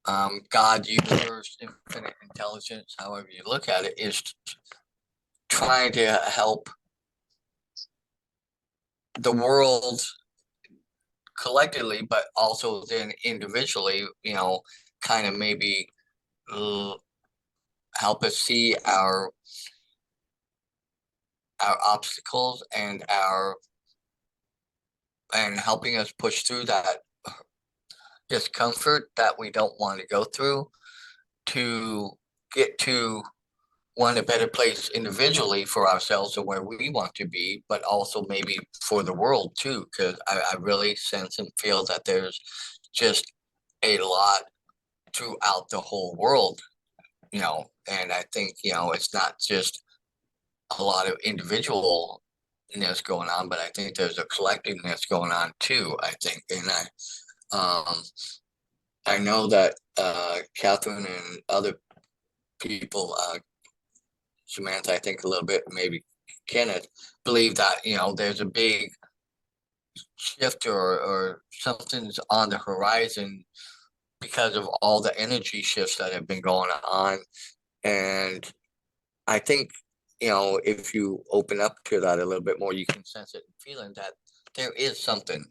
A: God, universe, infinite intelligence, however you look at it, is trying to help the world collectively, but also then individually, kind of maybe help us see our obstacles and helping us push through that discomfort that we don't want to go through, to get to a better place individually for ourselves and where we want to be, but also maybe for the world too, because I really sense and feel that there's just a lot throughout the whole world, and I think, it's not just a lot of individualness going on, but I think there's a collectiveness going on too, I think. And I know that Catherine and other people, Samantha, I think a little bit, maybe Kenneth, believe that, there's a big shift or something's on the horizon because of all the energy shifts that have been going on. And I think, if you open up to that a little bit more, you can sense it and feeling that there is something.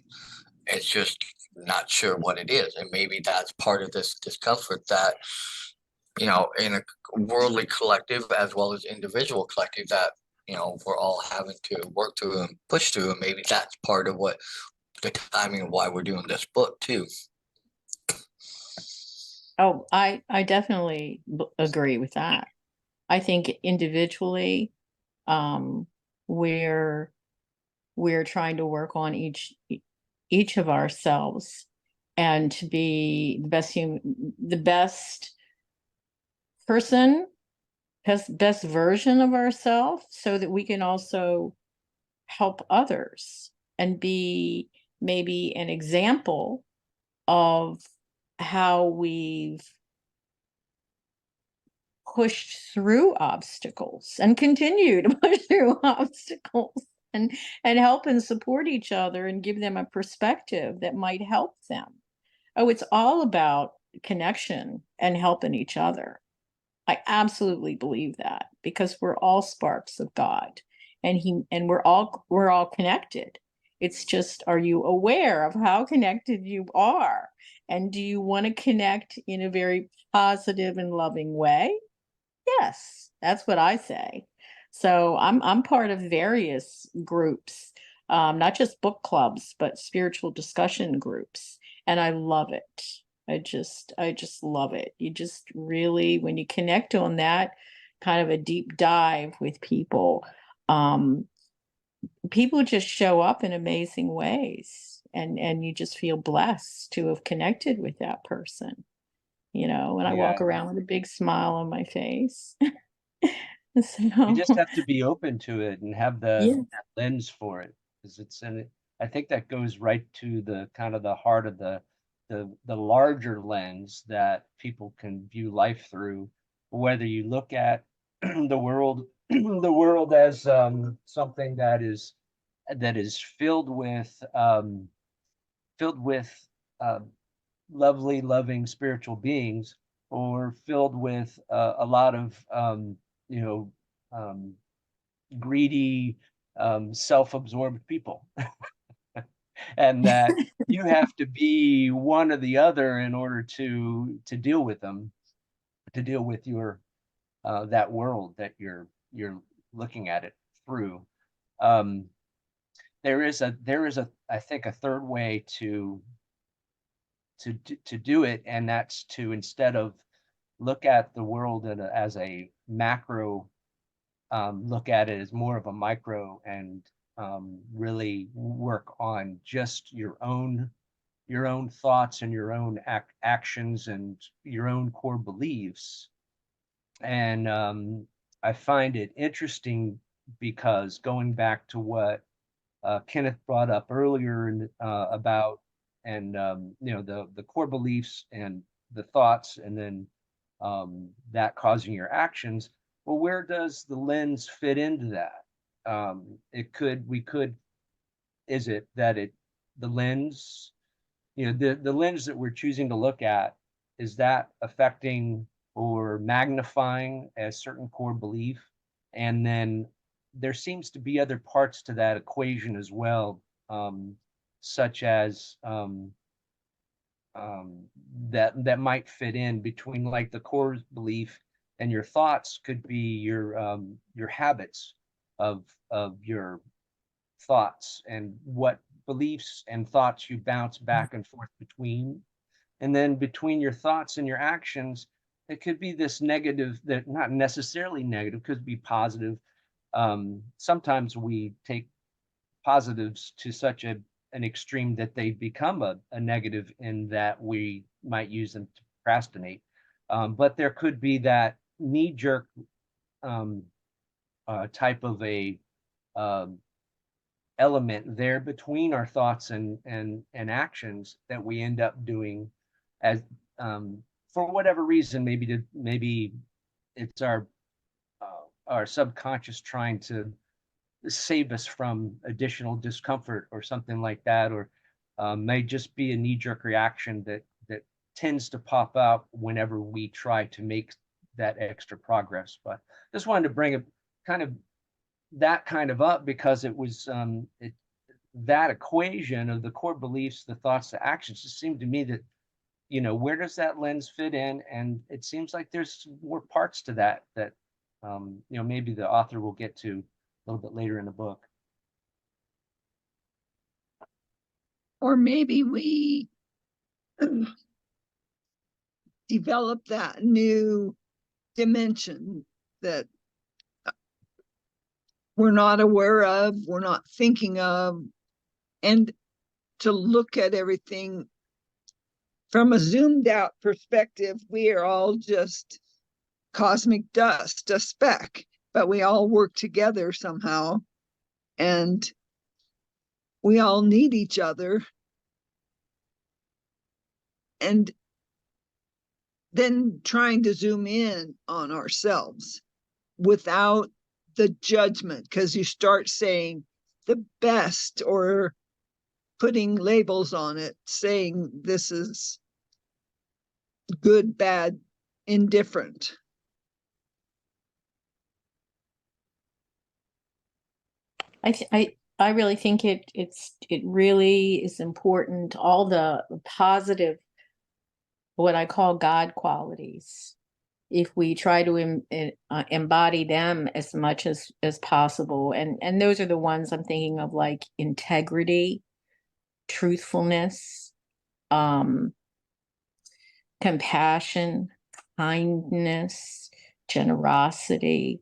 A: It's just not sure what it is. And maybe that's part of this discomfort that, in a worldly collective as well as individual collective that, we're all having to work through and push through. And maybe that's part of what the timing of why we're doing this book too.
F: Oh, I definitely agree with that. I think individually, we're trying to work on each of ourselves and to be the best person, best version of ourselves, so that we can also help others and be maybe an example of how we've pushed through obstacles and continue to push through obstacles and help and support each other and give them a perspective that might help them. Oh, it's all about connection and helping each other. I absolutely believe that, because we're all sparks of God, and we're all connected. It's just, are you aware of how connected you are? And do you want to connect in a very positive and loving way? Yes, that's what I say. So I'm part of various groups, not just book clubs, but spiritual discussion groups, and I love it. I just love it. You just really, when you connect on that kind of a deep dive with people, people just show up in amazing ways, and you just feel blessed to have connected with that person. And I walk
B: Yeah,
F: around with a big smile on my face.
B: you just
F: So,
B: have to be open to it and have the
F: yeah.
B: lens for it, because I think that goes right to the kind of the heart of the larger lens that people can view life through, whether you look at the world the world as something that is filled with filled with lovely, loving spiritual beings, or filled with a lot of you know um, greedy, self-absorbed people, and that you have to be one or the other in order to deal with them, to deal with your that world that you're looking at it through. Um, there is a I think a third way to do it, and that's to, instead of look at the world as a macro, look at it as more of a micro, and really work on just your own thoughts and your own actions and your own core beliefs. And I find it interesting, because going back to what Kenneth brought up earlier, about, and the core beliefs and the thoughts, and then that causing your actions. Well, where does the lens fit into that? Is it that the lens, the lens that we're choosing to look at, is that affecting or magnifying a certain core belief? And then there seems to be other parts to that equation as well, such as that might fit in between, like, the core belief, and your thoughts could be your habits of your thoughts, and what beliefs and thoughts you bounce back and forth between. And then between your thoughts and your actions, it could be this negative, that not necessarily negative, could be positive. Sometimes we take positives to such an extreme that they become a negative in that we might use them to procrastinate. But there could be that knee-jerk type of a element there between our thoughts and actions that we end up doing as for whatever reason. Maybe it's our subconscious trying to save us from additional discomfort or something like that, or may just be a knee-jerk reaction that tends to pop out whenever we try to make that extra progress. But just wanted to bring that kind of up because it was that equation of the core beliefs, the thoughts, the actions, just seemed to me that, where does that lens fit in? And it seems like there's more parts to that maybe the author will get to a little bit later in the book.
C: Or maybe we develop that new dimension that we're not aware of, we're not thinking of, and to look at everything from a zoomed out perspective. We are all just cosmic dust, a speck, but we all work together somehow, and we all need each other. And then trying to zoom in on ourselves without the judgment, because you start saying the best or putting labels on it, saying this is good, bad, indifferent.
F: I really think it really is important. All the positive, what I call God qualities, if we try to embody them as much as possible, and those are the ones I'm thinking of, like integrity, truthfulness, compassion, kindness, generosity,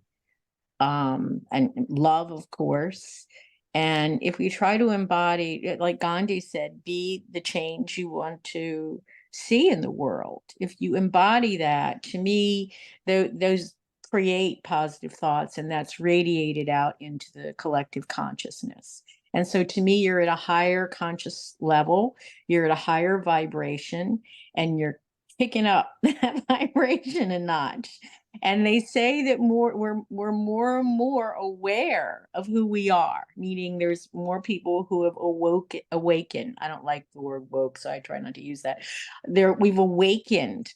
F: and love, of course. And if we try to embody, like Gandhi said, be the change you want to see in the world. If you embody that, to me, those create positive thoughts, and that's radiated out into the collective consciousness. And so to me, you're at a higher conscious level, you're at a higher vibration, and you're picking up that vibration a notch. And they say that we're more and more aware of who we are, meaning there's more people who have awakened. I don't like the word woke, so I try not to use that. We've awakened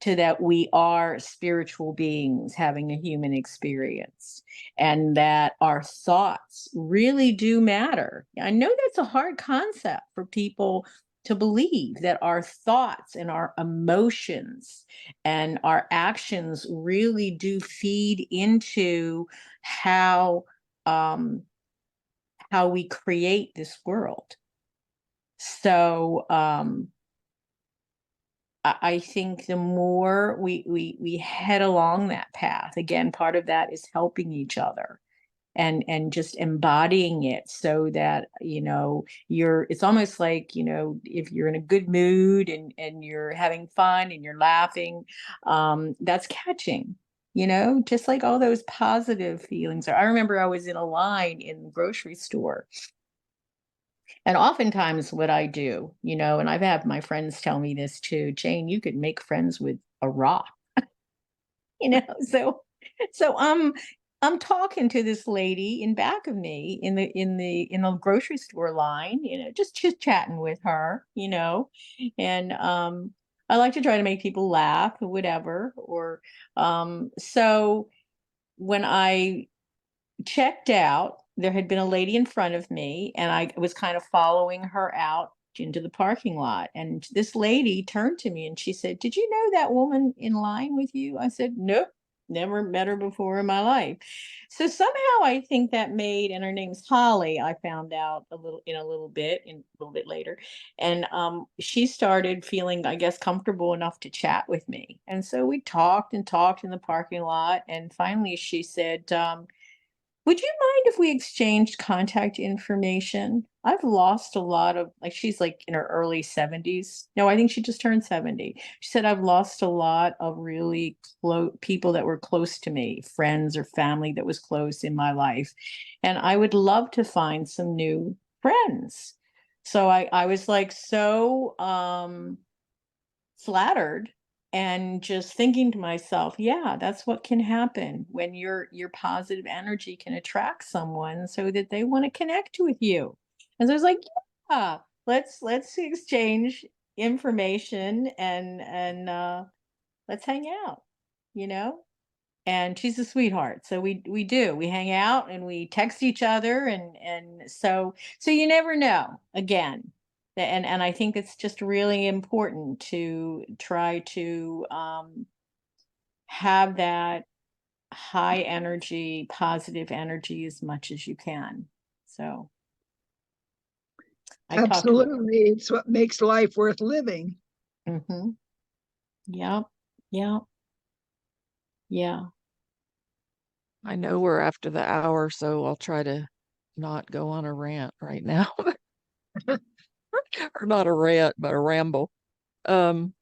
F: to that we are spiritual beings having a human experience, and that our thoughts really do matter. I know that's a hard concept for people to believe, that our thoughts and our emotions and our actions really do feed into how we create this world. So I think the more we head along that path, again, part of that is helping each other and just embodying it, so that it's almost like, if you're in a good mood and you're having fun and you're laughing, that's catching, just like all those positive feelings are. I remember I was in a line in the grocery store, and oftentimes what I do, and I've had my friends tell me this too, Jane, you could make friends with a rock. So I'm talking to this lady in back of me in the grocery store line, just chit-chatting with her, and I like to try to make people laugh or whatever. Or so when I checked out, there had been a lady in front of me, and I was kind of following her out into the parking lot. And this lady turned to me and she said, "Did you know that woman in line with you?" I said, "Nope, never met her before in my life." So somehow I think that made, and her name's Holly, I found out a little bit later. And she started feeling, I guess, comfortable enough to chat with me. And so we talked and talked in the parking lot. And finally she said, Would you mind if we exchanged contact information? I've lost a lot of, like, she's like in her early 70s. No, I think she just turned 70. She said, I've lost a lot of really close people that were close to me, friends or family that was close in my life. And I would love to find some new friends. So I was like so flattered and just thinking to myself, yeah, that's what can happen when your positive energy can attract someone so that they want to connect with you. And so I was like, yeah, let's exchange information and let's hang out, you know? And she's a sweetheart. So we hang out and we text each other and so you never know again. And I think it's just really important to try to have that high energy, positive energy as much as you can. So I talked with.
C: Absolutely. It's what makes life worth living.
F: Mm-hmm. Yeah. Yeah. Yeah.
D: I know we're after the hour, so I'll try to not go on a rant right now. Or not a rant, but a ramble. Um,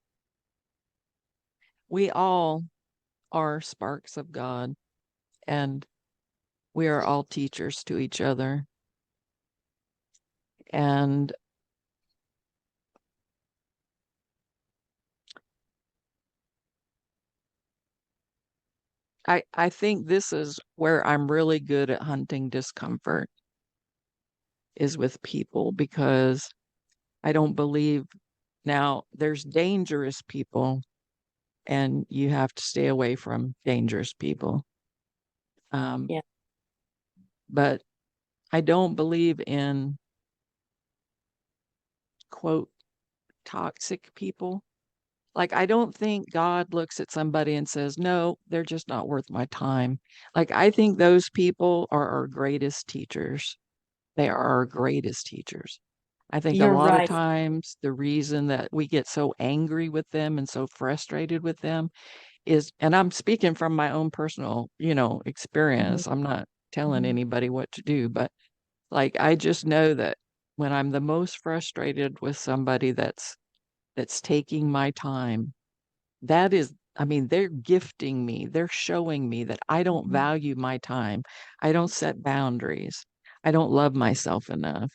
D: we all are sparks of God, and we are all teachers to each other. And I think this is where I'm really good at hunting discomfort, is with people, because I don't believe now there's dangerous people and you have to stay away from dangerous people.
F: Yeah.
D: But I don't believe in, quote, toxic people. Like, I don't think God looks at somebody and says, no, they're just not worth my time. Like, I think those people are our greatest teachers. They are our greatest teachers. I think a
F: You're
D: lot of
F: right.
D: times the reason that we get so angry with them and so frustrated with them is, and I'm speaking from my own personal,
F: Mhm.
D: experience. I'm not telling
F: Mhm.
D: anybody what to do, but like, I just know that when I'm the most frustrated with somebody that's taking my time, that is, I mean, they're gifting me. They're showing me that I don't
F: Mhm.
D: value my time. I don't set boundaries. I don't love myself enough.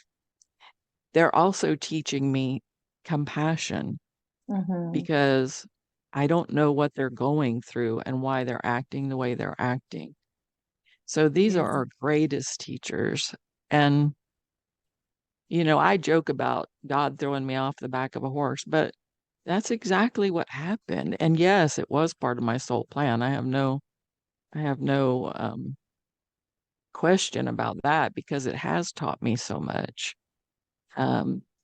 D: They're also teaching me compassion,
F: Mhm.
D: because I don't know what they're going through and why they're acting the way they're acting. So these
F: Yeah.
D: are our greatest teachers. And, I joke about God throwing me off the back of a horse, but that's exactly what happened. And yes, it was part of my soul plan. I have no question about that, because it has taught me so much.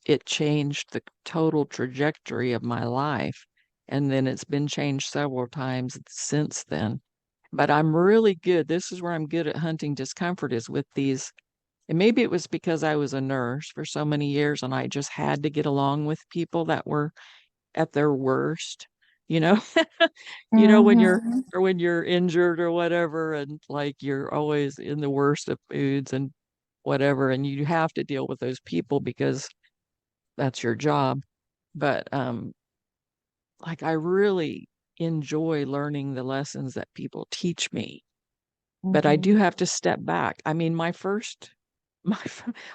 D: It changed the total trajectory of my life, and then it's been changed several times since then. But I'm really good. This is where I'm good at hunting discomfort, is with these. And maybe it was because I was a nurse for so many years and I just had to get along with people that were at their worst, you know? When you're
F: Mhm.
D: or when you're injured or whatever, and like you're always in the worst of moods and whatever, and you have to deal with those people because that's your job. But like, I really enjoy learning the lessons that people teach me. But I
F: Mhm.
D: do have to step back. I mean,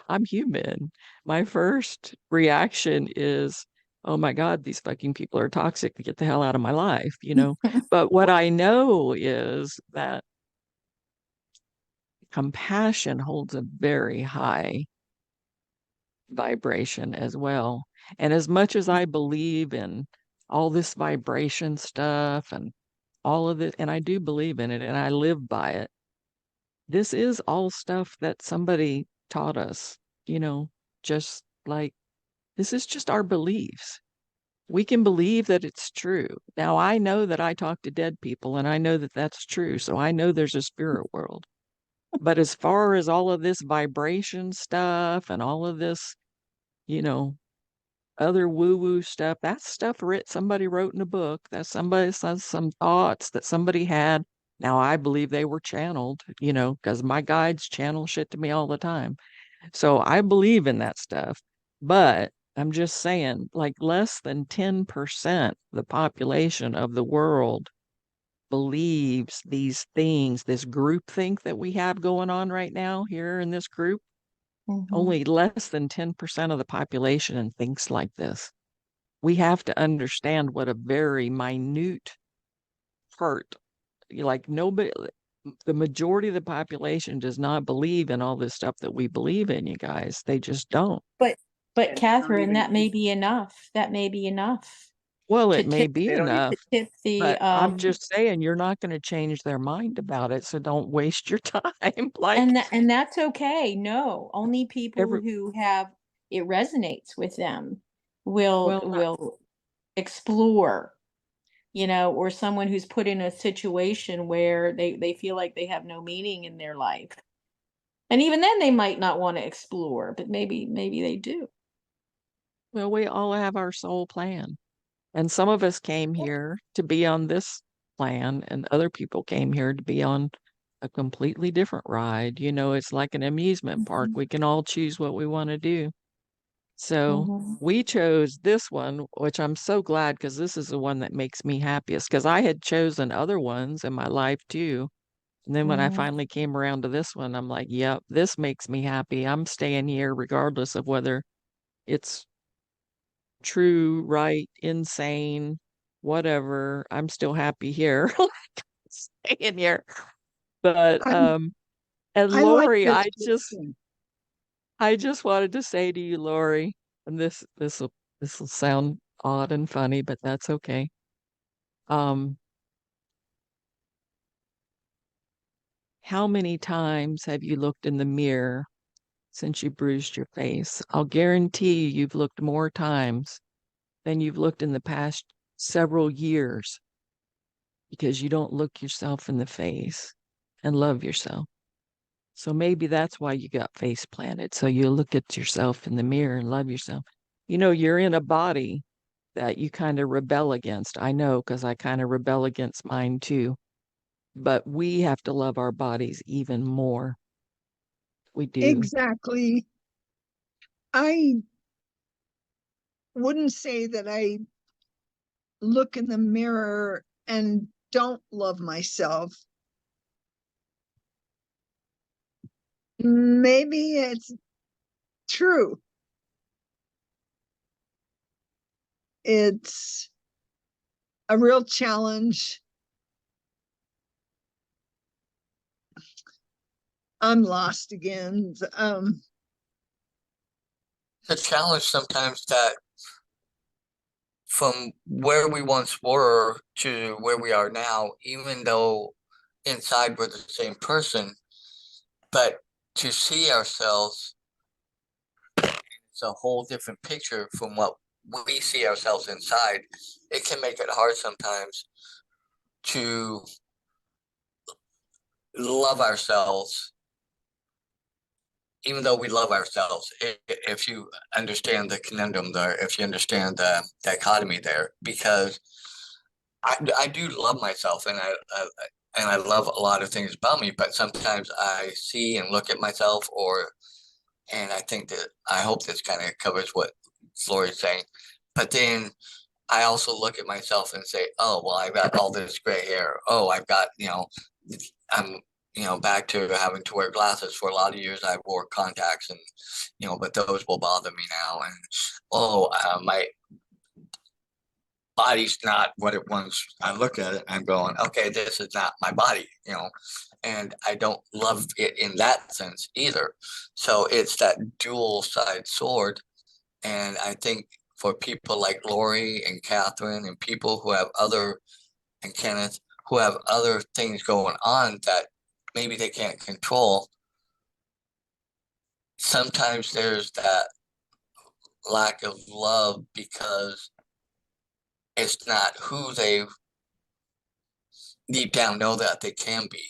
D: I'm human. My first reaction is, oh my God, these fucking people are toxic. Get the hell out of my life. But what I know is that compassion holds a very high vibration as well. And as much as I believe in all this vibration stuff and all of it, and I do believe in it and I live by it, this is all stuff that somebody taught us, you know, just like, this is just our beliefs. We can believe that it's true. Now, I know that I talk to dead people and I know that that's true. So I know there's a spirit world. But as far as all of this vibration stuff and all of this, you know, other woo-woo stuff, that's stuff somebody wrote in a book. That's some thoughts that somebody had Now, I believe they were channeled, because my guides channel shit to me all the time. So I believe in that stuff. But I'm just saying, like, less than 10% of the population of the world believes these things, this groupthink that we have going on right now here in this group. Only less than 10% of the population thinks like this. We have to understand what a very minute part, like nobody, the majority of the population does not believe in all this stuff that we believe in, you guys. They just don't.
F: But
B: And they don't
F: Catherine,
B: even
F: that may
B: use-
F: be enough. That may be enough
D: Well,
F: to
D: it may
F: tip
D: be
B: They don't even-
D: enough,
F: to tip the
D: but I'm just saying you're not going to change their mind about it, so don't waste your time. Like,
F: and that's okay. No, only people
D: every
F: who have it resonates with them will
D: well,
F: explore, or someone who's put in a situation where they feel like they have no meaning in their life. And even then they might not want to explore, but maybe they do.
D: well, we all have our soul plan. And some of us came here to be on this plan, and other people came here to be on a completely different ride. It's like an amusement park.
F: Mhm.
D: We can all choose what we want to do. So
F: Mhm.
D: we chose this one, which I'm so glad because this is the one that makes me happiest. Because I had chosen other ones in my life too. And then when I
F: Mhm.
D: finally came around to this one, I'm like, yep, this makes me happy. I'm staying here regardless of whether it's true, right, insane, whatever. I'm still happy here. Staying here. But
C: I'm,
D: and
C: I like
D: Lori,
C: this.
D: I just wanted to say to you, Lori, and this will sound odd and funny, but that's okay. How many times have you looked in the mirror since you bruised your face? I'll guarantee you've looked more times than you've looked in the past several years because you don't look yourself in the face and love yourself. So maybe that's why you got face planted. So you look at yourself in the mirror and love yourself. You're in a body that you kind of rebel against. I know because I kind of rebel against mine too. But we have to love our bodies even more. We do.
C: Exactly. I wouldn't say that I look in the mirror and don't love myself. Maybe it's true. It's a real challenge. I'm lost again.
A: The challenge sometimes that from where we once were to where we are now, even though inside we're the same person, but to see ourselves, it's a whole different picture from what we see ourselves inside. It can make it hard sometimes to love ourselves, even though we love ourselves. If you understand the conundrum there, if you understand the dichotomy there, because I do love myself, and I love a lot of things about me, but sometimes I see and look at myself, and I think that I hope this kind of covers what Lori's saying, but then I also look at myself and say, oh, well, I've got all this gray hair. Oh, I've got, I'm, back to having to wear glasses. For a lot of years, I wore contacts, and, but those will bother me now. And, oh, my body's not what it was. I look at it, I'm going, okay, this is not my body, and I don't love it in that sense either. So it's that dual side sword. And I think for people like Lori and Catherine and people who have and Kenneth, who have other things going on that maybe they can't control, sometimes there's that lack of love because it's not who they deep down know that they can be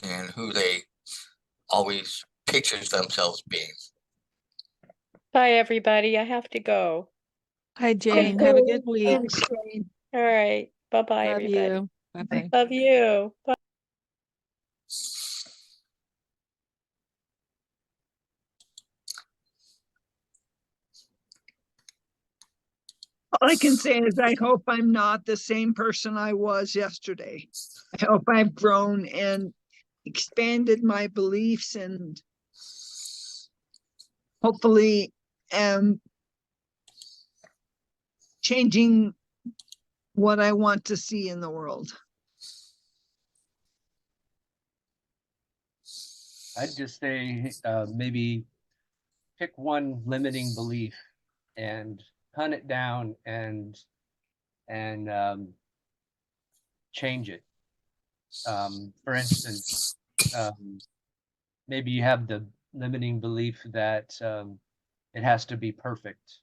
A: and who they always pictures themselves being.
F: Bye, everybody. I have to go.
D: Hi, Jane. Have a good week.
C: Thanks, Jane.
F: All right. Bye-bye,
D: Love
F: everybody.
D: you. Bye bye.
F: Love you. Bye.
C: I can say is I hope I'm not the same person I was yesterday. I hope I've grown and expanded my beliefs and hopefully am changing what I want to see in the world.
B: I'd just say maybe pick one limiting belief and hunt it down and change it. For instance, maybe you have the limiting belief that it has to be perfect.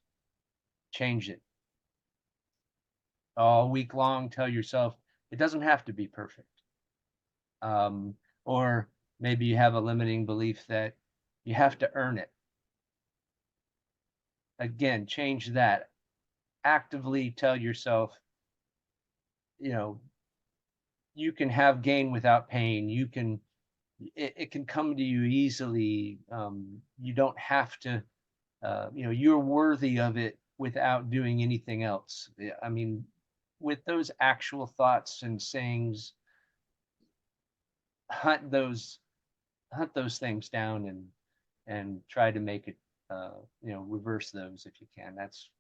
B: Change it. All week long, tell yourself it doesn't have to be perfect. Or maybe you have a limiting belief that you have to earn it. Again, change that. Actively tell yourself, you can have gain without pain. It can come to you easily. You don't have to, you're worthy of it without doing anything else. I mean, with those actual thoughts and sayings, hunt those things down and try to make it, reverse those if you can.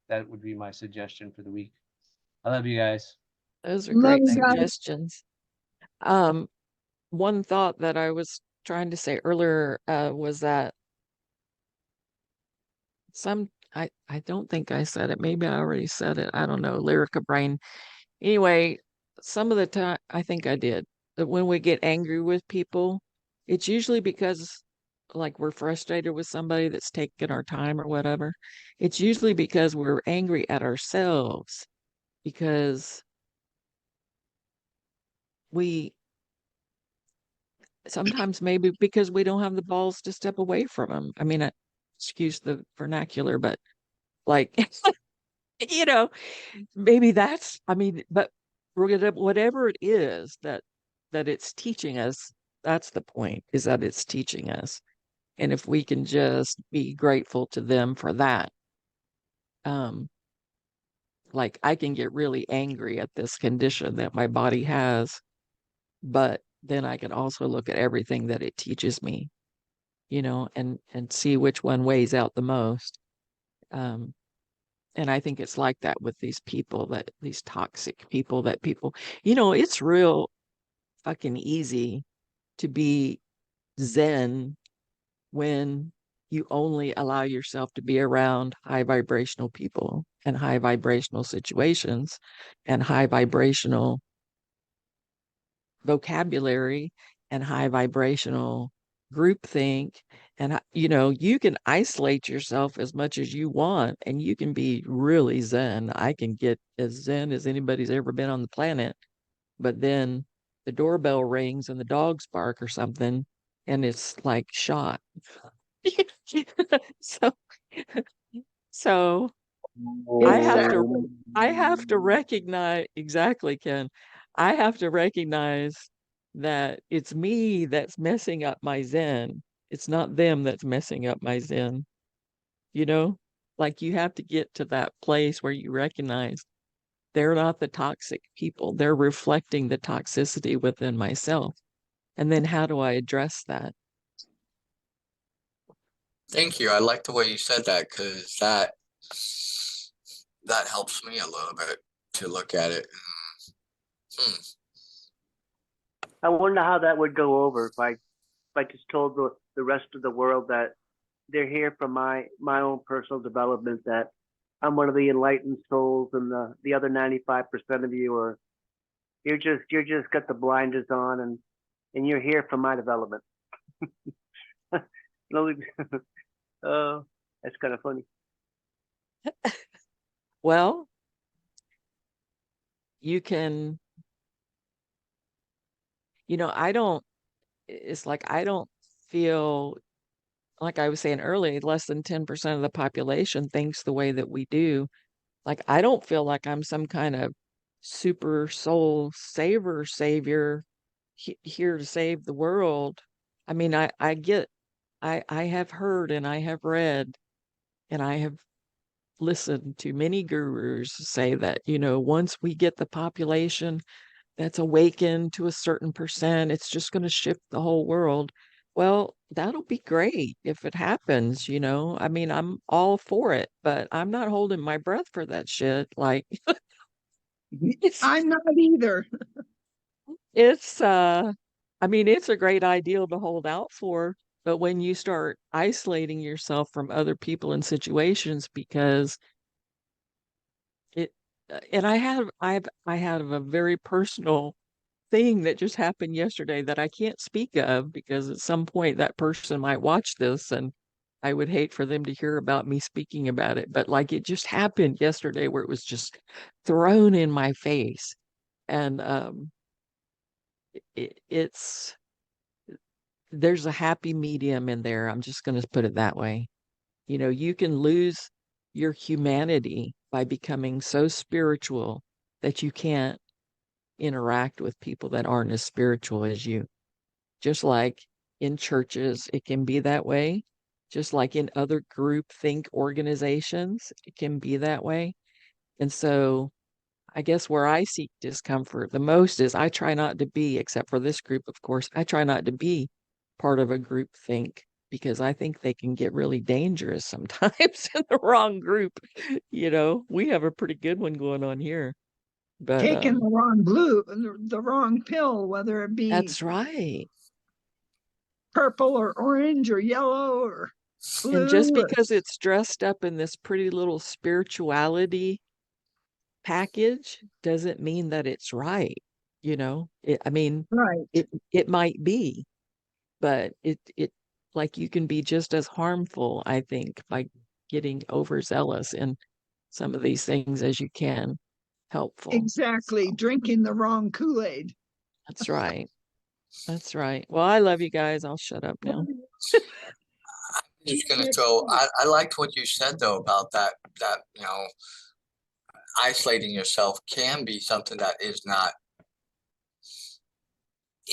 B: That would be my suggestion for the week. I love you guys.
D: Those are
C: Love
D: great
C: you guys.
D: suggestions. One thought that I was trying to say earlier was that I don't think I said it. Maybe I already said it. I don't know. Lyrica brain. Anyway, some of the time I think I did. That when we get angry with people, it's usually because like we're frustrated with somebody that's taking our time or whatever. It's usually because we're angry at ourselves because we sometimes maybe because we don't have the balls to step away from them. I mean, excuse the vernacular, but like, you know, maybe that's, I mean, but we're gonna, whatever it is that it's teaching us, that's the point, is that it's teaching us. And if we can just be grateful to them for that, um, like I can get really angry at this condition that my body has, but then I can also look at everything that it teaches me, and see which one weighs out the most. Um, and I think it's like that with these people, that these toxic people, that people, it's real fucking easy to be Zen when you only allow yourself to be around high vibrational people and high vibrational situations and high vibrational vocabulary and high vibrational groupthink. And, you can isolate yourself as much as you want and you can be really Zen. I can get as Zen as anybody's ever been on the planet. But then the doorbell rings and the dogs bark or something, and it's like shot. so, so
C: Exactly.
D: I have to recognize, exactly, Ken. I have to recognize that it's me that's messing up my Zen. It's not them that's messing up my Zen. You know, like you have to get to that place where you recognize they're not the toxic people. They're reflecting the toxicity within myself. And then how do I address that?
A: Thank you. I like the way you said that because that helps me a little bit to look at it.
E: I wonder how that would go over if I just told the rest of the world that they're here for my own personal development, that I'm one of the enlightened souls, and the other 95% of you are you're just got the blinders on, and you're here for my development. Oh, that's kind of funny.
D: Well, you can, it's like I don't feel, like I was saying earlier, less than 10% of the population thinks the way that we do. Like, I don't feel like I'm some kind of super soul savior here to save the world. I mean, I have heard and I have read and I have listened to many gurus say that, once we get the population that's awakened to a certain percent, it's just going to shift the whole world. Well, that'll be great if it happens, I mean, I'm all for it, but I'm not holding my breath for that shit. Like, it's,
C: I'm not either.
D: it's, I mean, it's a great ideal to hold out for, but when you start isolating yourself from other people and situations because it, and I had a very personal thing that just happened yesterday that I can't speak of because at some point that person might watch this and I would hate for them to hear about me speaking about it. But like it just happened yesterday where it was just thrown in my face. And it's there's a happy medium in there. I'm just going to put it that way. You can lose your humanity by becoming so spiritual that you can't interact with people that aren't as spiritual as you. Just like in churches, it can be that way. Just like in other group think organizations, it can be that way. And so I guess where I seek discomfort the most is I try not to be, except for this group, of course, I try not to be part of a group think because I think they can get really dangerous sometimes in the wrong group. We have a pretty good one going on here. But
C: Taking the wrong the wrong pill, whether it be
D: that's right.
C: purple or orange or yellow or blue.
D: And just because it's dressed up in this pretty little spirituality package doesn't mean that it's right. I mean,
C: right.
D: it might be, but it like you can be just as harmful, I think, by getting overzealous in some of these things as you can helpful.
C: Exactly.
D: So,
C: drinking the wrong Kool-Aid.
D: that's right. That's right. Well, I love you guys. I'll shut up now.
A: Just gonna throw. I liked what you said though about that isolating yourself can be something that is not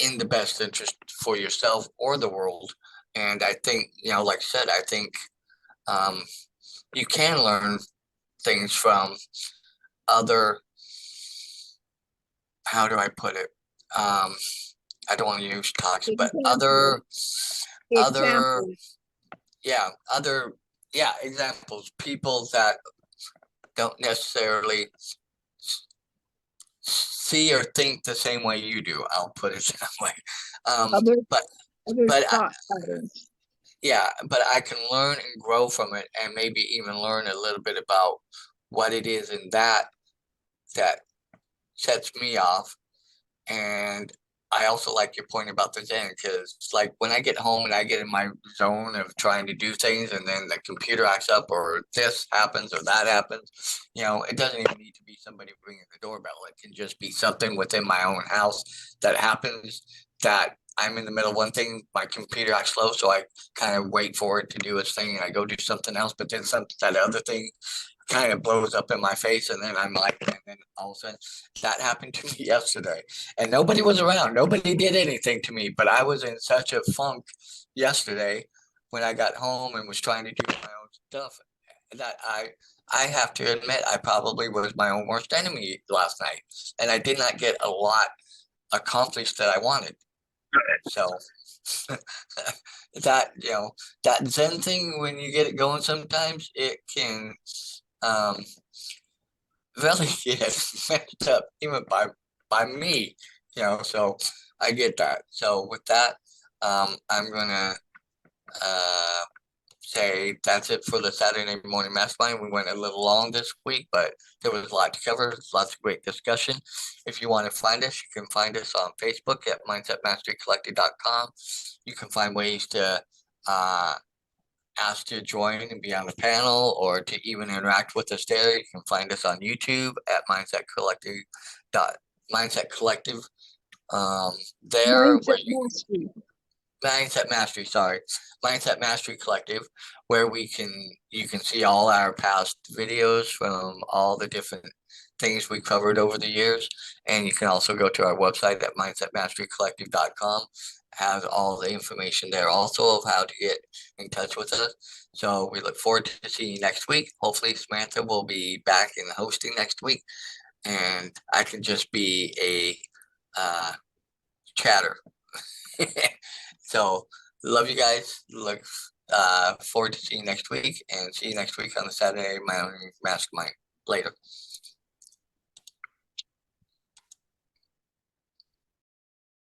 A: in the best interest for yourself or the world. And I think, like I said, I think you can learn things from other, how do I put it? I don't want to use toxic, but other,
C: Examples.
A: examples, people that don't necessarily see or think the same way you do. I'll put it that way.
C: Other
A: but
C: thought patterns.
A: but I can learn and grow from it, and maybe even learn a little bit about what it is in that sets me off. And I also like your point about the Zen, because like when I get home and I get in my zone of trying to do things and then the computer acts up or this happens or that happens, it doesn't even need to be somebody ringing the doorbell. It can just be something within my own house that happens, that I'm in the middle of one thing, my computer acts slow, so I kind of wait for it to do its thing and I go do something else, but then that other thing kind of blows up in my face, and then I'm like, and then all of a sudden that happened to me yesterday, and nobody was around, nobody did anything to me, but I was in such a funk yesterday when I got home and was trying to do my own stuff that I have to admit I probably was my own worst enemy last night, and I did not get a lot accomplished that I wanted. So that that Zen thing, when you get it going, sometimes it can really get messed up even by me, so I get that. So with that, I'm gonna say that's it for the Saturday Morning Mastermind. We went a little long this week, but there was a lot to cover, lots of great discussion. If you want to find us, you can find us on Facebook at mindsetmasterycollective.com. You can find ways to ask to join and be on the panel, or to even interact with us there. You can find us on YouTube at Mindset Collective. Mindset Collective. There,
C: Mindset mastery.
A: Mindset Mastery, sorry. Mindset Mastery Collective, where you can see all our past videos from all the different things we covered over the years. And you can also go to our website at mindsetmasterycollective.com. Has all the information there also of how to get in touch with us. So we look forward to seeing you next week. Hopefully Samantha will be back in hosting next week, and I can just be a chatter. So love you guys. Look forward to seeing you next week, and see you next week on the Saturday Morning Mastermind. Later.